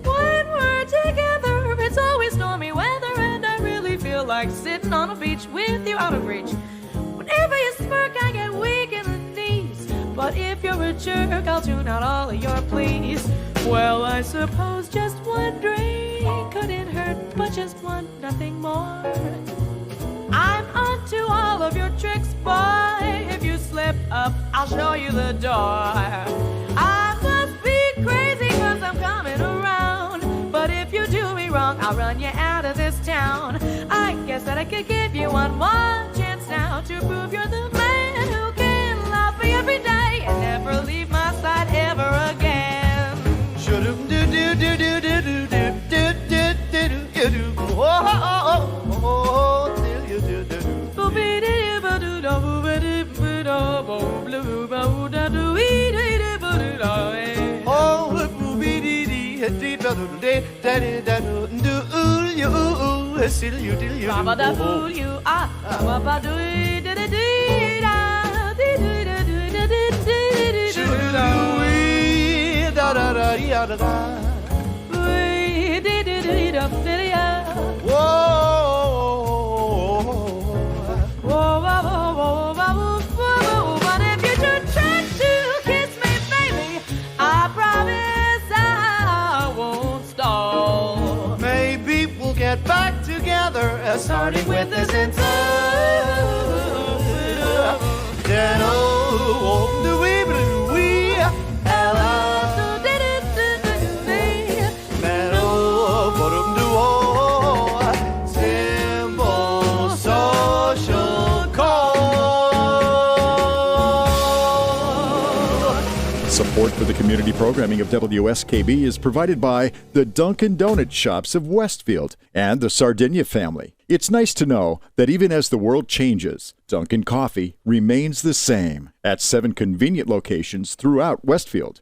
When we're together, it's always stormy weather, and I really feel like sitting on a beach with you out of reach. Whenever you smirk, I get weak in the knees. But if you're a jerk, I'll tune out all of your pleas. Well, I suppose just one drink couldn't hurt, but just one, nothing more. I'm onto all of your tricks, boy. If you slip up, I'll show you the door. I must be crazy 'cause I'm coming around, but if you do me wrong, I'll run you out of this town. I guess that I could give you one chance now to prove you're the man who can love me every day and never leave my side ever again. But if you should try to kiss me, baby, I promise I won't stall. Maybe we'll get back together, starting with this inside. Simple social call. Support for the community programming of WSKB is provided by the Dunkin' Donut Shops of Westfield and the Sardinia family. It's nice to know that even as the world changes, Dunkin' Coffee remains the same at 7 convenient locations throughout Westfield.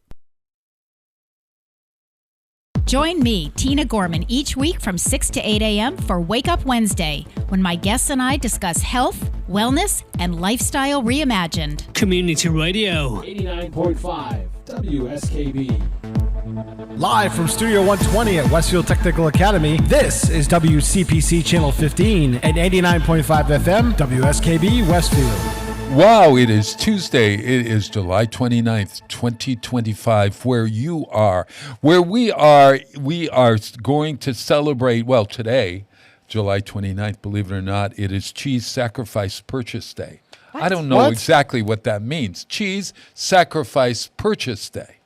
Join me, Tina Gorman, each week from 6 to 8 a.m. for Wake Up Wednesday, when my guests and I discuss health, wellness, and lifestyle reimagined. Community Radio. 89.5 WSKB. Live from Studio 120 at Westfield Technical Academy, this is WCPC Channel 15 at 89.5 FM, WSKB Westfield. Wow, it is Tuesday. It is July 29th, 2025, where we are going to celebrate, well, today, July 29th, believe it or not, it is Cheese Sacrifice Purchase Day. I don't know exactly what that means. Cheese Sacrifice Purchase Day.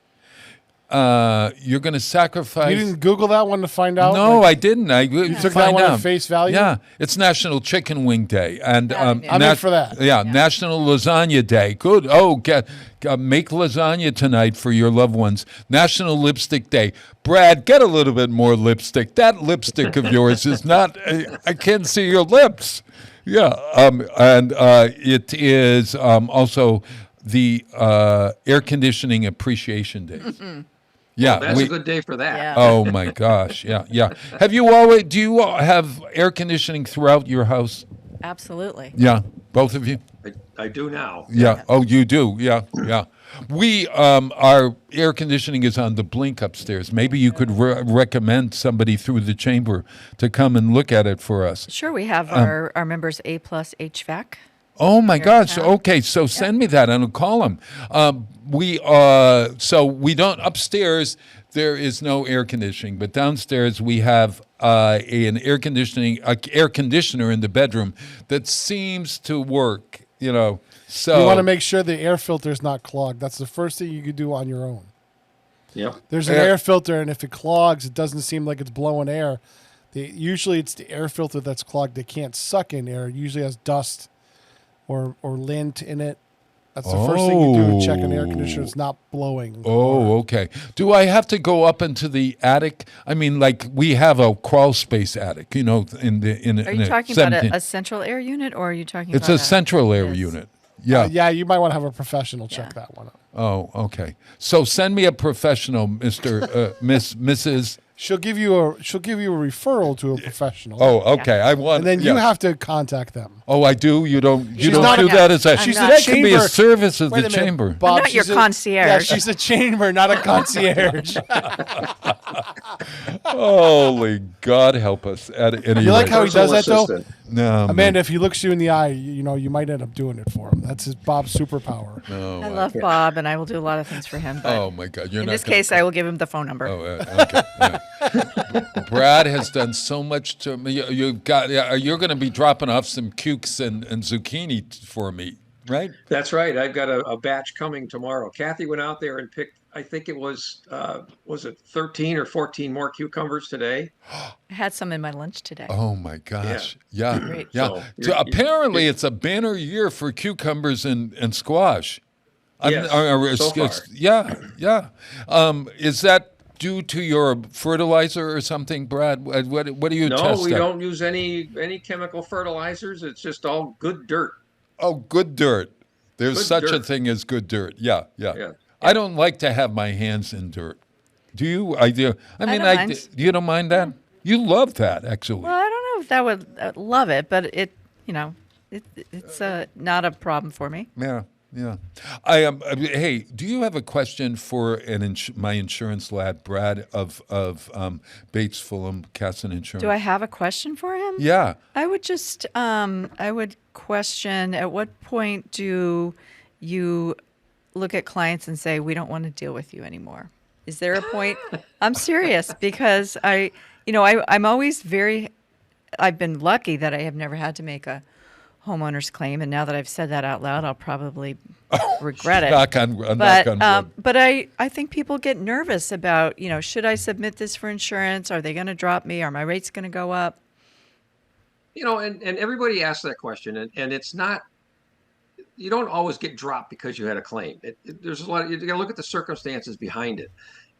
You're going to sacrifice. You didn't Google that one to find out? No, I didn't. You took that one at face value? Yeah, it's National Chicken Wing Day, and I'm in for that. Yeah, National Lasagna Day. Good. Oh, make lasagna tonight for your loved ones. National Lipstick Day. Brad, get a little bit more lipstick. That lipstick of yours is not. I can't see your lips. Yeah, and it is also the Air Conditioning Appreciation Day. Yeah, that's a good day for that. Yeah. Oh my gosh, yeah. Do you have air conditioning throughout your house? Absolutely. Yeah, both of you? I do now. Yeah. Oh, you do? Yeah. We, our air conditioning is on the blink upstairs. Maybe you could recommend somebody through the chamber to come and look at it for us. Sure, we have our members A+ HVAC. Oh my gosh! Okay, so send me that and I'll call them. We don't upstairs. There is no air conditioning, but downstairs we have an air conditioner in the bedroom that seems to work. So you want to make sure the air filter is not clogged. That's the first thing you could do on your own. Yep. There's an air filter, and if it clogs, it doesn't seem like it's blowing air. Usually, it's the air filter that's clogged. They can't suck in air. It usually has dust or lint in it. That's the first thing you do to check an air conditioner. It's not blowing. Oh, okay. Do I have to go up into the attic? I mean, like we have a crawl space attic, in Are you talking about a central air unit, or are you talking about? It's a central air unit. Yeah. Yeah, you might want to have a professional check that one out. Oh, okay. So send me a professional, Mrs. She'll give you a referral to a professional. Oh, okay. I want. And then you have to contact them. Oh, I do. You don't do that as a. She's that can be a service of the chamber. Bob, I'm not your concierge. Yeah, she's a chamber, not a concierge. Holy God, help us! At any you like rate. how he does that though? No, Amanda, if he looks you in the eye, you might end up doing it for him. That's Bob's superpower. No, I love Bob, and I will do a lot of things for him. But oh my God, in this case, I will give him the phone number. Oh, okay. Brad has done so much to me. You're going to be dropping off some cukes and zucchini for me, right? That's right. I've got a batch coming tomorrow. Kathy went out there and picked I think it was it 13 or 14 more cucumbers today? I had some in my lunch today. Oh my gosh! Yeah, Great. yeah. So So apparently, it's a banner year for cucumbers and squash. Yes, so far. Yeah. Is that due to your fertilizer or something, Brad? What do you No, test? we at? don't use any chemical fertilizers. It's just all good dirt. Oh, good dirt. There's Good such a dirt. thing as good dirt. Yeah. Yeah. I don't like to have my hands in dirt. Do you? I do. I mean, don't mind. you don't mind that? You love that, actually. Well, I don't know if that would love it, but it's not a problem for me. Yeah. I am. Hey, do you have a question for my insurance lad, Brad of Bates Fulham Casson Insurance? Do I have a question for him? Yeah. I would just I would question, at what point do you look at clients and say, we don't want to deal with you anymore? Is there a point? I'm serious, because I'm always I've been lucky that I have never had to make a homeowner's claim, and now that I've said that out loud, I'll probably regret it. Knock on wood. But I think people get nervous about, should I submit this for insurance? Are they going to drop me? Are my rates going to go up? And everybody asks that question, and it's not. You don't always get dropped because you had a claim. There's a lot. You got to look at the circumstances behind it.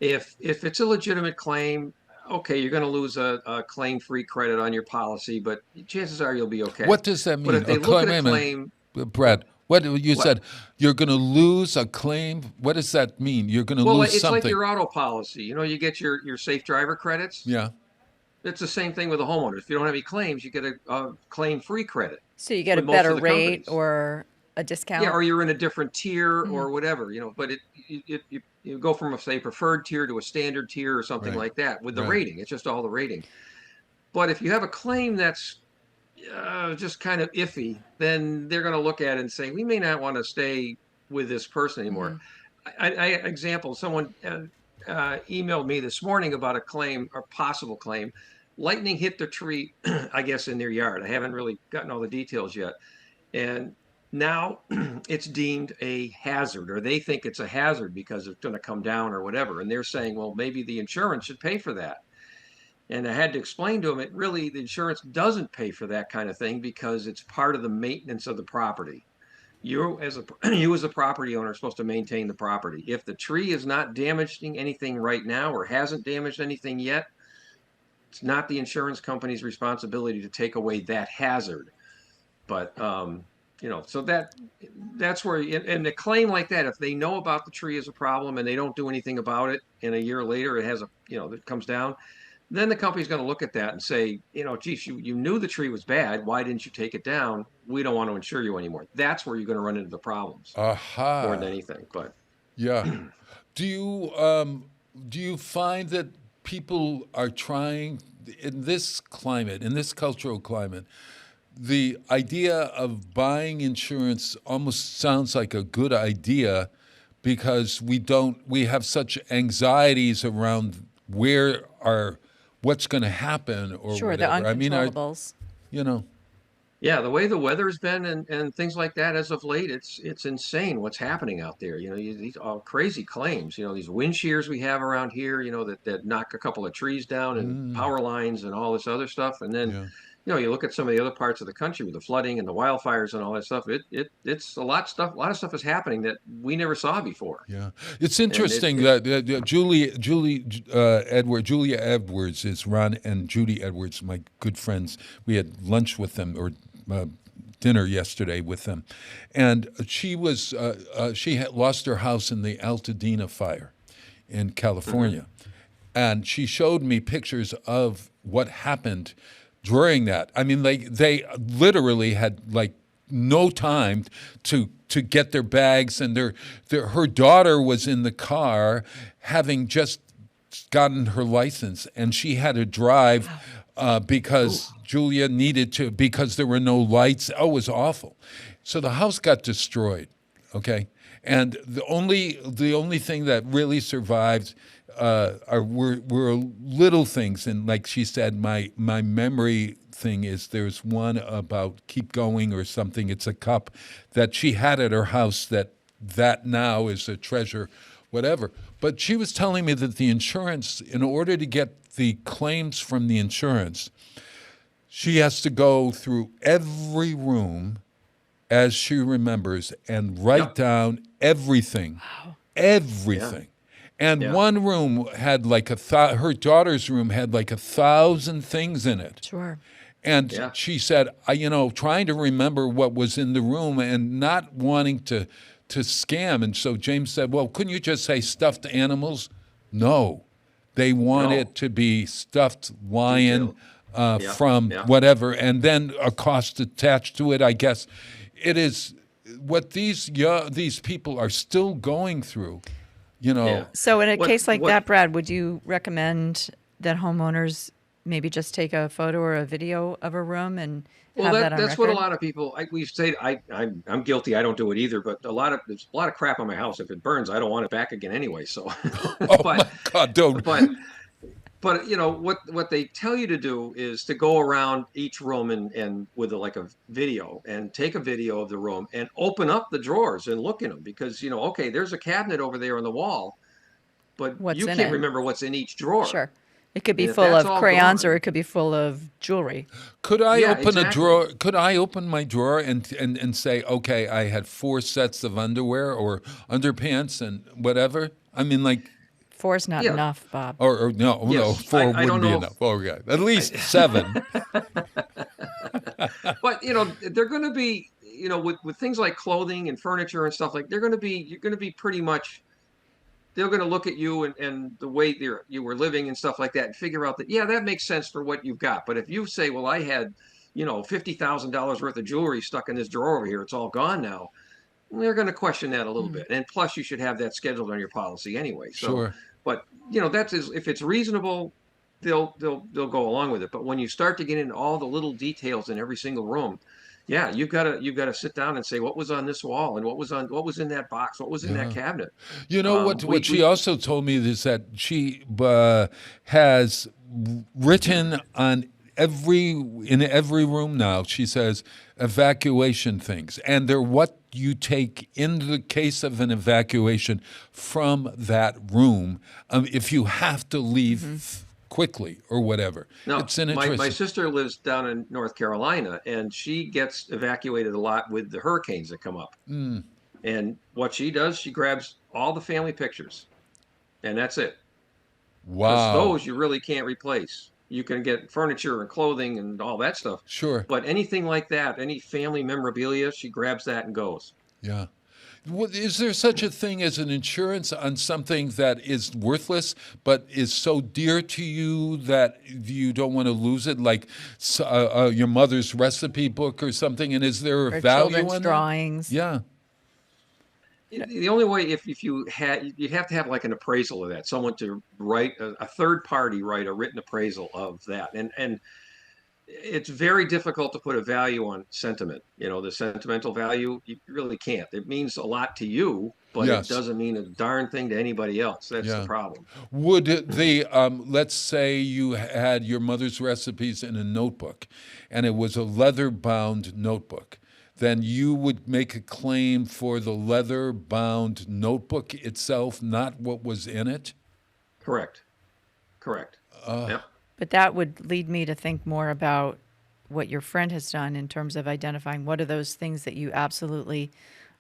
If it's a legitimate claim, okay, you're going to lose a claim-free credit on your policy, but chances are you'll be okay. What does that mean? But if they look at a claim, Brad, what you said, you're going to lose a claim. What does that mean? You're going to lose it's something. like your auto policy. You get your safe driver credits. Yeah. It's the same thing with a homeowner. If you don't have any claims, you get a claim-free credit. So you get a with most better of the rate companies. or a discount? Yeah, or you're in a different tier or whatever, but you go from say preferred tier to a standard tier or something Right. like that with the Right. rating. It's just all the rating. But if you have a claim that's just kind of iffy, then they're going to look at it and say, we may not want to stay with this person anymore. Example, someone emailed me this morning about a claim or possible claim. Lightning hit the tree, I guess, in their yard. I haven't really gotten all the details yet. And now it's deemed a hazard, or they think it's a hazard because it's going to come down or whatever. And they're saying, well, maybe the insurance should pay for that. And I had to explain to them, the insurance doesn't pay for that kind of thing because it's part of the maintenance of the property. You as a property owner are supposed to maintain the property. If the tree is not damaging anything right now or hasn't damaged anything yet, it's not the insurance company's responsibility to take away that hazard. But so that's where, and a claim like that, if they know about the tree as a problem and they don't do anything about it, and a year later it has it comes down, then the company's going to look at that and say, geez, you knew the tree was bad. Why didn't you take it down? We don't want to insure you anymore. That's where you're going to run into the problems more than anything. But yeah, do you find that people are trying in this climate, in this cultural climate, the idea of buying insurance almost sounds like a good idea because we have such anxieties around what's going to happen or sure, whatever. the uncontrollables. Yeah, the way the weather's been and things like that as of late, it's insane what's happening out there. These all crazy claims. These wind shears we have around here. That knock a couple of trees down and power lines and all this other stuff. And then, you look at some of the other parts of the country with the flooding and the wildfires and all that stuff. It's a lot of stuff. A lot of stuff is happening that we never saw before. Yeah, it's interesting that Julia Edwards is Ron and Judy Edwards, my good friends. We had lunch with them or dinner yesterday with them, and she had lost her house in the Altadena fire in California, and she showed me pictures of what happened during that. I mean, they literally had no time to get their bags, and her daughter was in the car having just gotten her license, and she had to drive because Julia needed to, because there were no lights. Oh, it was awful. So the house got destroyed, okay? And the only thing that really survived were little things. And like she said, my memory thing is there's one about Keep Going or something. It's a cup that she had at her house that now is a treasure whatever. But she was telling me that the insurance, in order to get the claims from the insurance, she has to go through every room as she remembers and write down everything. Wow. Everything. And one room had like her daughter's room had like 1,000 things in it. Sure. And she said, trying to remember what was in the room and not wanting to scam. And so James said, well, couldn't you just say stuffed animals? No. They want it to be stuffed lion from whatever, and then a cost attached to it, I guess. It is what these people are still going through, So in a case like that, Brad, would you recommend that homeowners maybe just take a photo or a video of a room and have that on that's record? what a lot of people. We say I'm guilty. I don't do it either. But there's a lot of crap on my house. If it burns, I don't want it back again anyway. So, my God, don't. But what they tell you to do is to go around each room and with a video and take a video of the room and open up the drawers and look in them, because okay, there's a cabinet over there on the wall, but you can't remember what's in each drawer. Sure. It could be full of crayons or it could be full of jewelry. Could I open a drawer? Could I open my drawer and say, okay, I had 4 sets of underwear or underpants and whatever? I mean, like. 4 is not enough, Bob. Or no, 4 wouldn't be enough. Oh, yeah. At least 7. But, they're going to be, with things like clothing and furniture and stuff you're going to be pretty much, they're going to look at you and the way you were living and stuff like that and figure out that, that makes sense for what you've got. But if you say, well, I had, $50,000 worth of jewelry stuck in this drawer over here, it's all gone now, they're going to question that a little bit. And plus, you should have that scheduled on your policy anyway. So, sure. But, if it's reasonable, they'll go along with it. But when you start to get into all the little details in every single room, you've got to sit down and say what was on this wall and what was in that box, what was in that cabinet. What she also told me is that she has written on in every room now. She says evacuation things, and they're what you take in the case of an evacuation from that room if you have to leave quickly or whatever. Now, it's an interesting. My sister lives down in North Carolina, and she gets evacuated a lot with the hurricanes that come up. And what she does, she grabs all the family pictures, and that's it. Wow. Because those you really can't replace. You can get furniture and clothing and all that stuff. Sure. But anything like that, any family memorabilia, she grabs that and goes. Yeah. Is there such a thing as an insurance on something that is worthless but is so dear to you that you don't want to lose it, like your mother's recipe book or something? And is there a value children's in drawings? That? Yeah. The only way, if you'd have to have like an appraisal of that, someone to write a third party write a written appraisal of that, and it's very difficult to put a value on sentiment. The sentimental value, you really can't. It means a lot to you, but it doesn't mean a darn thing to anybody else. That's the problem. Would let's say you had your mother's recipes in a notebook, and it was a leather-bound notebook, then you would make a claim for the leather-bound notebook itself, not what was in it? Correct. Yep. But that would lead me to think more about what your friend has done in terms of identifying what are those things that you absolutely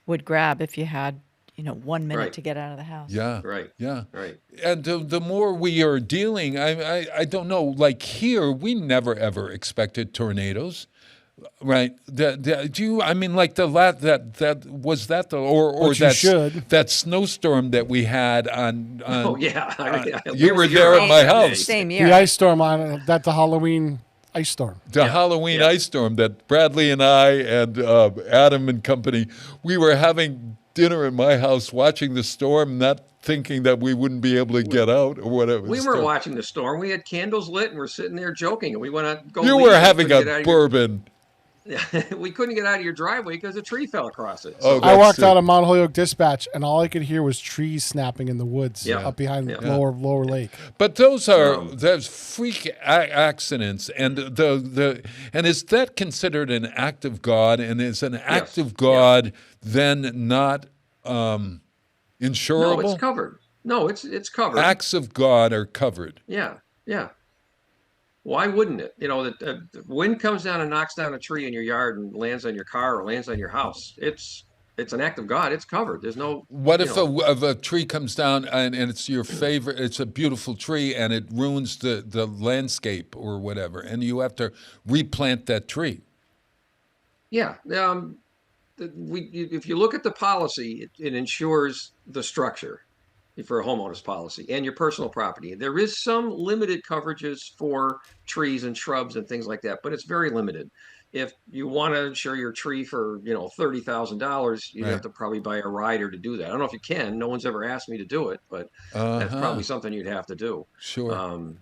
would grab if you had, 1 minute to get out of the house. Yeah. Right. Yeah. Right. And the more we are dealing, I don't know, like here, we never ever expected tornadoes. Right? Do you? I mean, like that was that the or that snowstorm that we had on. Oh yeah, you were there at my house. Same year. The ice storm the Halloween ice storm. The Halloween ice storm that Bradley and I and Adam and company, we were having dinner at my house, watching the storm, not thinking that we wouldn't be able to get out or whatever. We weren't watching the storm. We had candles lit and we're sitting there joking, and we went out go. You were having a bourbon. We couldn't get out of your driveway because a tree fell across it. So. I walked out of Mount Holyoke Dispatch, and all I could hear was trees snapping in the woods up behind Lower Lake. But those are those freak accidents, and and is that considered an act of God? And is an act of God then not Insurable? No, it's covered. No, it's covered. Acts of God are covered. Yeah. Why wouldn't it? The wind comes down and knocks down a tree in your yard and lands on your car or lands on your house. It's an act of God. It's covered. There's no. What if a tree comes down and it's your favorite? It's a beautiful tree and it ruins the landscape or whatever, and you have to replant that tree. Yeah. If you look at the policy, it insures the structure for a homeowner's policy and your personal property. There is some limited coverages for trees and shrubs and things like that, but it's very limited. If you want to insure your tree for, $30,000, you have to probably buy a rider to do that. I don't know if you can. No one's ever asked me to do it, but that's probably something you'd have to do. Sure.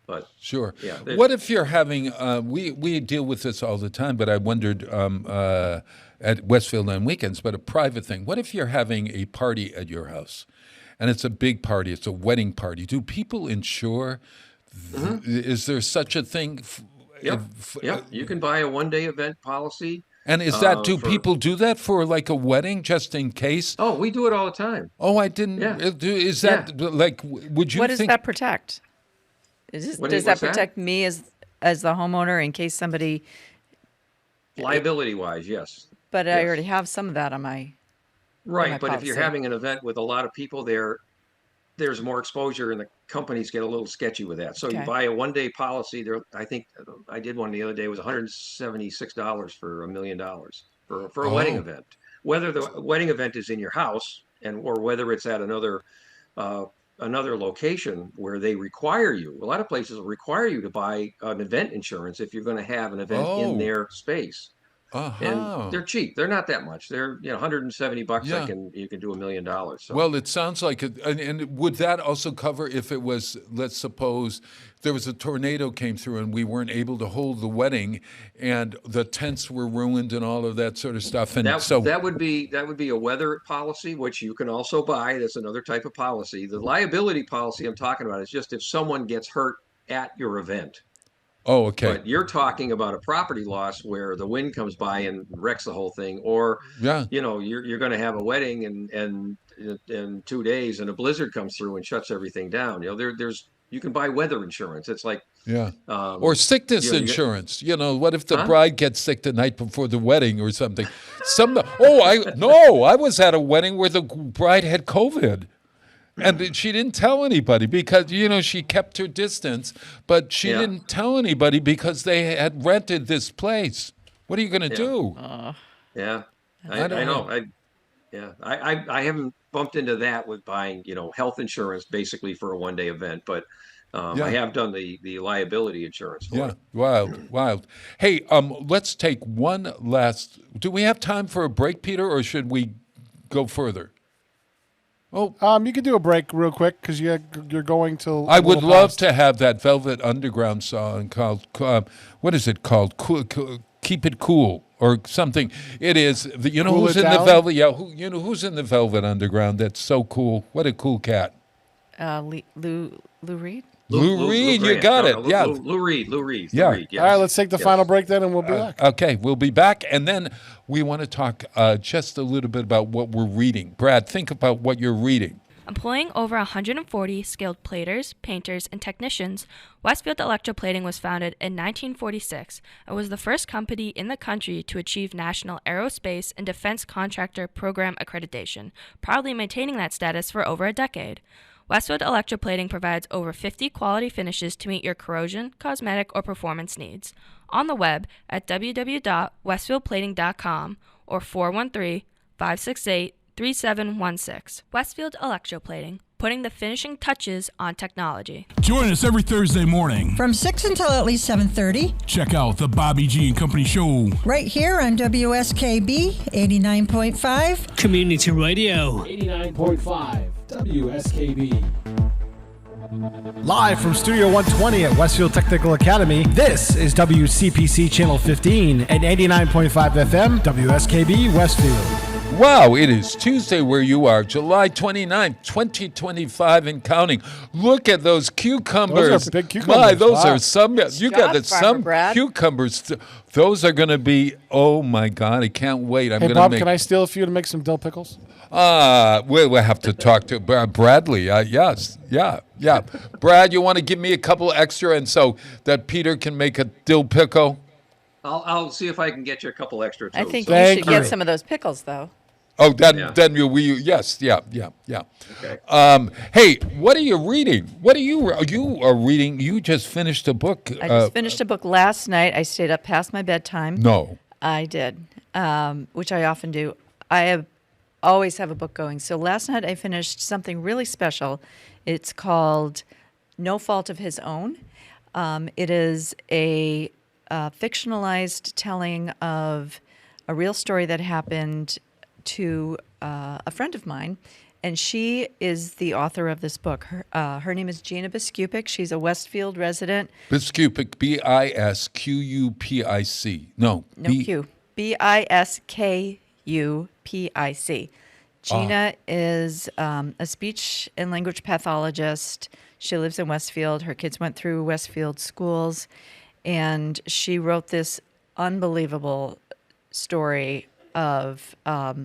But sure. Yeah. What if you're having? We deal with this all the time, but I wondered at Westfield on weekends. But a private thing. What if you're having a party at your house, and it's a big party? It's a wedding party. Do people insure? Is there such a thing? Yeah. You can buy a one-day event policy. And is that, do people do that for like a wedding just in case? Oh, we do it all the time. Oh, I didn't. Yeah. Is that like, would you What think? does that protect? Does that protect me as the homeowner in case somebody? Liability-wise, yes. But I already have some of that on my. Right, my but if you're policy. having an event with a lot of people there, there's more exposure, and the companies get a little sketchy with that. So you Okay. buy a one-day policy. I think I did one the other day. It was $176 for $1 million for a wedding event. Whether the wedding event is in your house or whether it's at another location where they require you. A lot of places will require you to buy an event insurance if you're going to have an event in their space. And they're cheap. They're not that much. They're $170. Yeah. You can do $1 million. So. Well, it sounds like it. And would that also cover if it was, let's suppose, there was a tornado came through and we weren't able to hold the wedding, and the tents were ruined and all of that sort of stuff. And that would be a weather policy, which you can also buy. That's another type of policy. The liability policy I'm talking about is just if someone gets hurt at your event. Oh, okay. But you're talking about a property loss where the wind comes by and wrecks the whole thing, or you're going to have a wedding and in 2 days and a blizzard comes through and shuts everything down. You can buy weather insurance. It's like or sickness insurance. What if the bride gets sick the night before the wedding or something? I was at a wedding where the bride had COVID. And she didn't tell anybody because, she kept her distance, but she didn't tell anybody because they had rented this place. What are you going to do? I know. I haven't bumped into that with buying, health insurance basically for a one-day event, but I have done the liability insurance for it. Wild. Hey, let's take one last. Do we have time for a break, Peter, or should we go further? Oh, you could do a break real quick because you're going to. I would love to have that Velvet Underground song called what is it called? Keep It Cool or something. It is. Who's in the Velvet? Yeah, who's in the Velvet Underground? That's so cool. What a cool cat. Lou Reed. Lou Reed, you got it. Yeah, Lou Reed. Yeah. Reed, yes. All right, let's take the final break then, and we'll be back. Okay, we'll be back, and then we want to talk just a little bit about what we're reading. Brad, think about what you're reading. Employing over 140 skilled platers, painters, and technicians, Westfield Electroplating was founded in 1946 and was the first company in the country to achieve National Aerospace and Defense Contractor Program accreditation, proudly maintaining that status for over a decade. Westfield Electroplating provides over 50 quality finishes to meet your corrosion, cosmetic, or performance needs. On the web at www.westfieldplating.com or 413-568-3716. Westfield Electroplating, putting the finishing touches on technology. Join us every Thursday morning from 6 until at least 7:30. Check out the Bobby G and Company Show right here on WSKB 89.5 Community Radio. 89.5 WSKB. Live from Studio 120 at Westfield Technical Academy, this is WCPC Channel 15 and 89.5 FM WSKB Westfield. Wow, it is Tuesday where you are, July 29th, 2025 and counting. Look at those cucumbers. Those are big cucumbers. My, those Wow. are some, you got it, some Brad. cucumbers. Those are going to be, oh my God, I can't wait. I'm Hey, going Bob, to make. can I steal a few to make some dill pickles? We'll have to talk to Bradley. Yes, yeah. Brad, you want to give me a couple extra and so that Peter can make a dill pickle? I'll see if I can get you a couple extra too. I think So- you should get some of those pickles, though. Oh, then yes, yeah. Okay. Hey, what are you reading? You are reading? You just finished a book. I just finished a book last night. I stayed up past my bedtime. No. I did, which I often do. Always have a book going. So last night I finished something really special. It's called No Fault of His Own. It is a fictionalized telling of a real story that happened to a friend of mine, and she is the author of this book. Her name is Gina Biskupic. She's a Westfield resident. Biskupic, Bisqupic. No Q. Biskupic. Gina is a speech and language pathologist. She lives in Westfield. Her kids went through Westfield schools, and she wrote this unbelievable story of a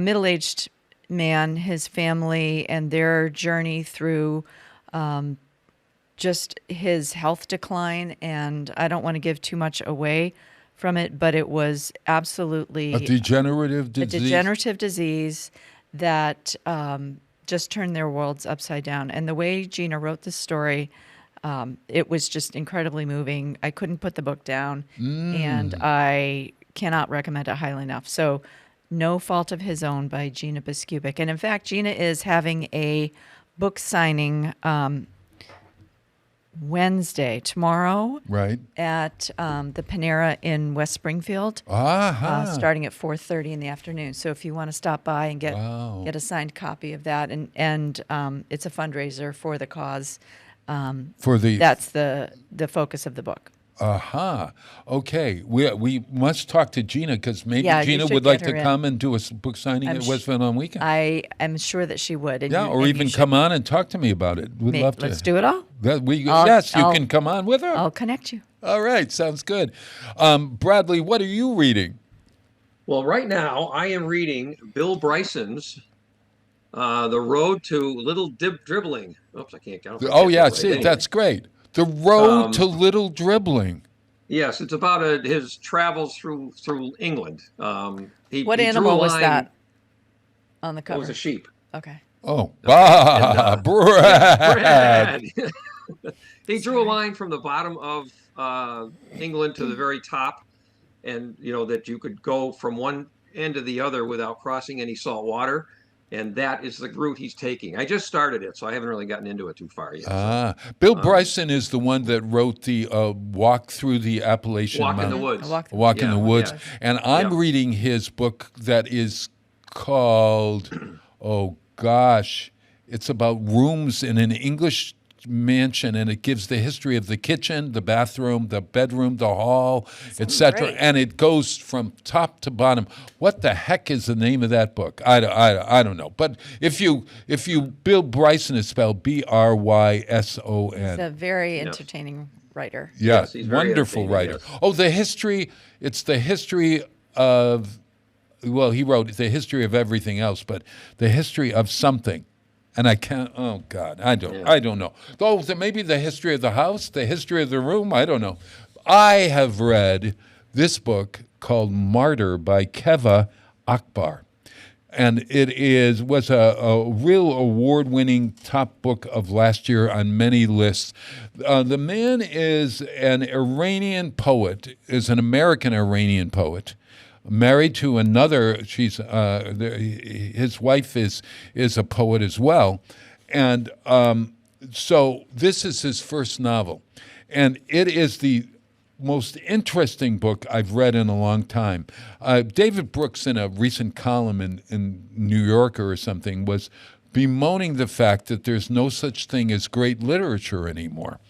middle-aged man, his family, and their journey through just his health decline. And I don't want to give too much away from it, but it was absolutely a degenerative disease. A degenerative disease that just turned their worlds upside down. And the way Gina wrote this story, it was just incredibly moving. I couldn't put the book down, and I cannot recommend it highly enough. So, No Fault of His Own by Gina Biskupic. And in fact, Gina is having a book signing Wednesday, tomorrow, right, at the Panera in West Springfield, starting at 4:30 in the afternoon. So if you want to stop by and get a signed copy of that, and it's a fundraiser for the cause. That's the focus of the book. Okay. We must talk to Gina because maybe Gina would like to come and do a book signing at Westfield on weekend. I am sure that she would. Or even come on and talk to me about it. We'd love to. Let's do it all. Yes, you can come on with her. I'll connect you. All right. Sounds good. Bradley, what are you reading? Well, right now I am reading Bill Bryson's The Road to Little Dribbling. Oops, I can't count. That's great. The Road to Little Dribbling. Yes, it's about his travels through England. What animal was that on the cover? It was a sheep. Okay. Oh, Brad. He drew a line from the bottom of England to the very top, and that you could go from one end to the other without crossing any salt water. And that is the route he's taking. I just started it, so I haven't really gotten into it too far yet. Bill Bryson is the one that wrote the Walk Through the Appalachian Mountains. In the Woods. Walk in the Woods. Yes. And I'm reading his book that is called, it's about rooms in an English mansion, and it gives the history of the kitchen, the bathroom, the bedroom, the hall, etc. And it goes from top to bottom. What the heck is the name of that book? I don't know. But if you Bill Bryson is spelled Bryson. He's a very entertaining writer. Yes, he's wonderful writer. Yes. Oh, the history. It's the history of. Well, he wrote the history of everything else, but the history of something. And I can't. Oh God, I don't know. Oh, maybe the history of the house, the history of the room. I don't know. I have read this book called Martyr by Keva Akbar, and it was a real award-winning top book of last year on many lists. The man is an Iranian poet, is an American Iranian poet. Married to another, his wife is a poet as well, and so this is his first novel, and it is the most interesting book I've read in a long time. David Brooks, in a recent column in New Yorker or something, was bemoaning the fact that there's no such thing as great literature anymore.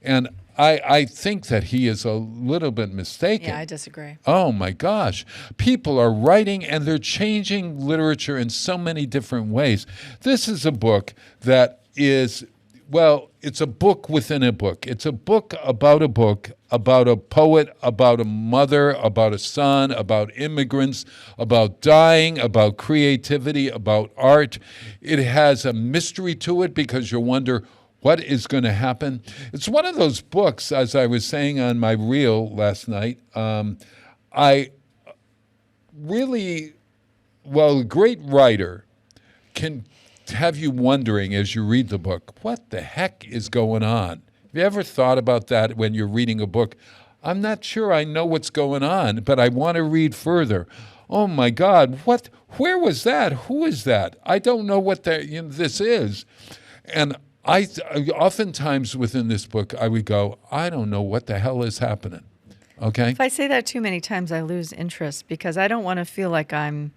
And I think that he is a little bit mistaken. Yeah, I disagree. Oh my gosh. People are writing and they're changing literature in so many different ways. This is a book that is, well, it's a book within a book. It's a book, about a poet, about a mother, about a son, about immigrants, about dying, about creativity, about art. It has a mystery to it because you wonder, what is going to happen? It's one of those books, as I was saying on my reel last night, a great writer can have you wondering as you read the book, what the heck is going on? Have you ever thought about that when you're reading a book? I'm not sure I know what's going on, but I want to read further. Oh my God, where was that? Who is that? I don't know what this is. And I oftentimes within this book, I would go, I don't know what the hell is happening. Okay? If I say that too many times, I lose interest because I don't want to feel like I'm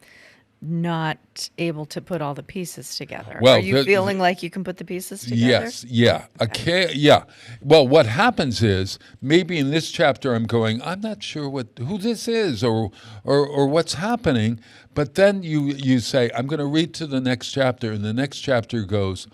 not able to put all the pieces together. Well, are you feeling like you can put the pieces together? Yes, yeah. Okay, yeah. Well, what happens is maybe in this chapter I'm going, I'm not sure who this is or what's happening, but then you say, I'm going to read to the next chapter, and the next chapter goes,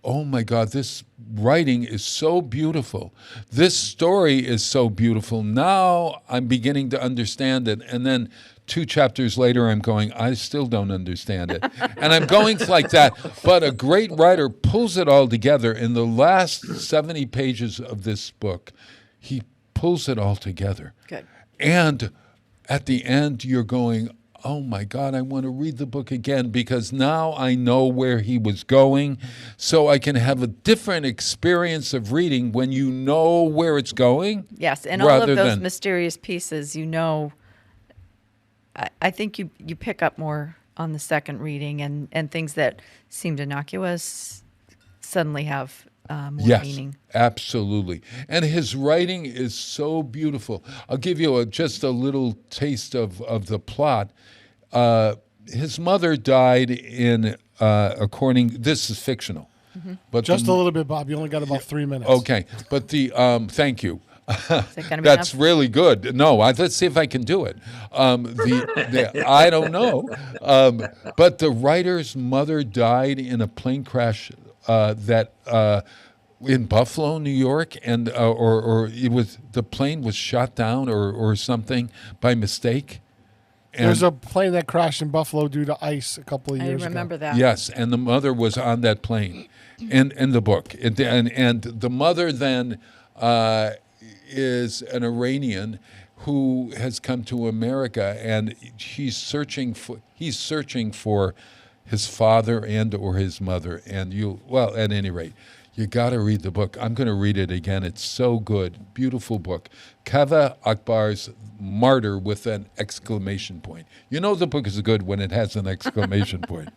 oh my God, this writing is so beautiful. This story is so beautiful. Now I'm beginning to understand it. And then 2 chapters later, I'm going, I still don't understand it. And I'm going like that. But a great writer pulls it all together. In the last 70 pages of this book, he pulls it all together. Good. And at the end, you're going, oh my God, I want to read the book again because now I know where he was going, so I can have a different experience of reading when you know where it's going. Yes, and all of those mysterious pieces, I think you pick up more on the second reading, and things that seemed innocuous suddenly have more meaning. Absolutely. And his writing is so beautiful. I'll give you just a little taste of the plot. His mother died this is fictional. Mm-hmm. But just a little bit, Bob. You only got about 3 minutes. Okay. But thank you. That's really good. No, let's see if I can do it. I don't know. But the writer's mother died in a plane crash in Buffalo, New York, and or the plane was shot down or something by mistake. And there's a plane that crashed in Buffalo due to ice a couple of years ago. I remember that. Yes, and the mother was on that plane in the book. And the mother then is an Iranian who has come to America, and he's searching for his father and or his mother. And at any rate, you got to read the book. I'm going to read it again. It's so good. Beautiful book. Kaveh Akbar's Martyr with an exclamation point. You know the book is good when it has an exclamation point.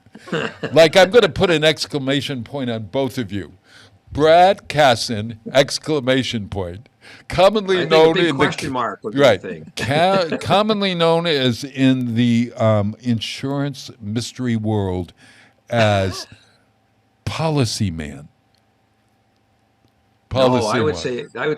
Like I'm going to put an exclamation point on both of you. Brad Casson, exclamation point. Commonly known in question mark would be the thing. Commonly known as in the insurance mystery world as Policy Man. I would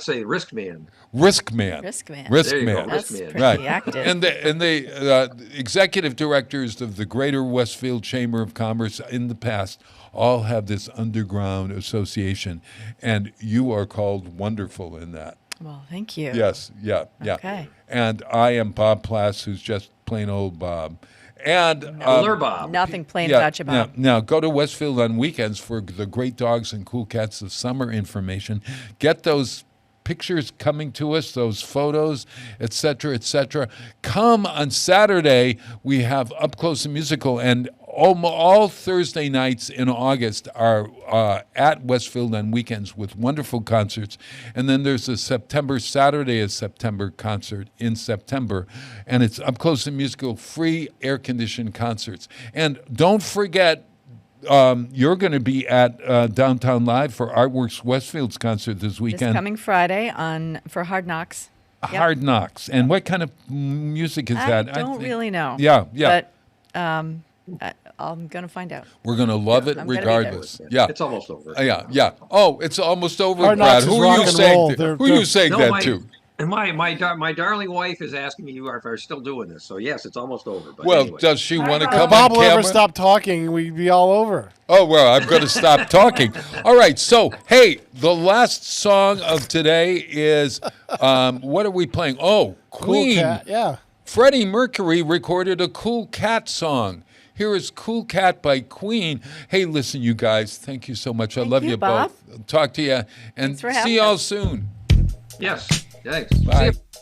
say Risk Man. Risk Man. There you go. That's Risk Man. pretty active. And the executive directors of the Greater Westfield Chamber of Commerce in the past all have this underground association, and you are called wonderful in that. Well, thank you. Yes, yeah. Okay. And I am Bob Plass, who's just plain old Bob. And Bob. Nothing plain about you, Bob. Now, go to Westfield on weekends for the great dogs and cool cats of summer information. Get those pictures coming to us, those photos, et cetera. Come on Saturday. We have Up Close and Musical, and all Thursday nights in August are at Westfield on weekends with wonderful concerts. And then there's a Saturday of September concert in September. And it's Up Close and Musical, free air-conditioned concerts. And don't forget, you're going to be at Downtown Live for Artworks Westfield's concert this weekend. This coming Friday for Hard Knocks. Yep. Hard Knocks. And what kind of music is that? I don't really know. Yeah. But I'm going to find out. We're going to love it I'm gonna be regardless. there. Yeah. It's almost over. Yeah. Oh, it's almost over, Hard Brad. Knocks is Who are rock you and saying? roll. Who are you saying No, that to? And my darling wife is asking me if I'm still doing this. So yes, it's almost over. But Well, anyway. does she want to come If Bob on will camera? ever stop talking, we'd be all over. Oh, well, I'm going to stop talking. All right. So, hey, the last song of today is, what are we playing? Oh, Queen. Cool Cat, yeah. Freddie Mercury recorded a Cool Cat song. Here is Cool Cat by Queen. Hey, listen, you guys, thank you so much. I love you, you Bob. both. Talk to you and Thanks for see having y'all us. soon. Yes. Thanks. Bye. See ya.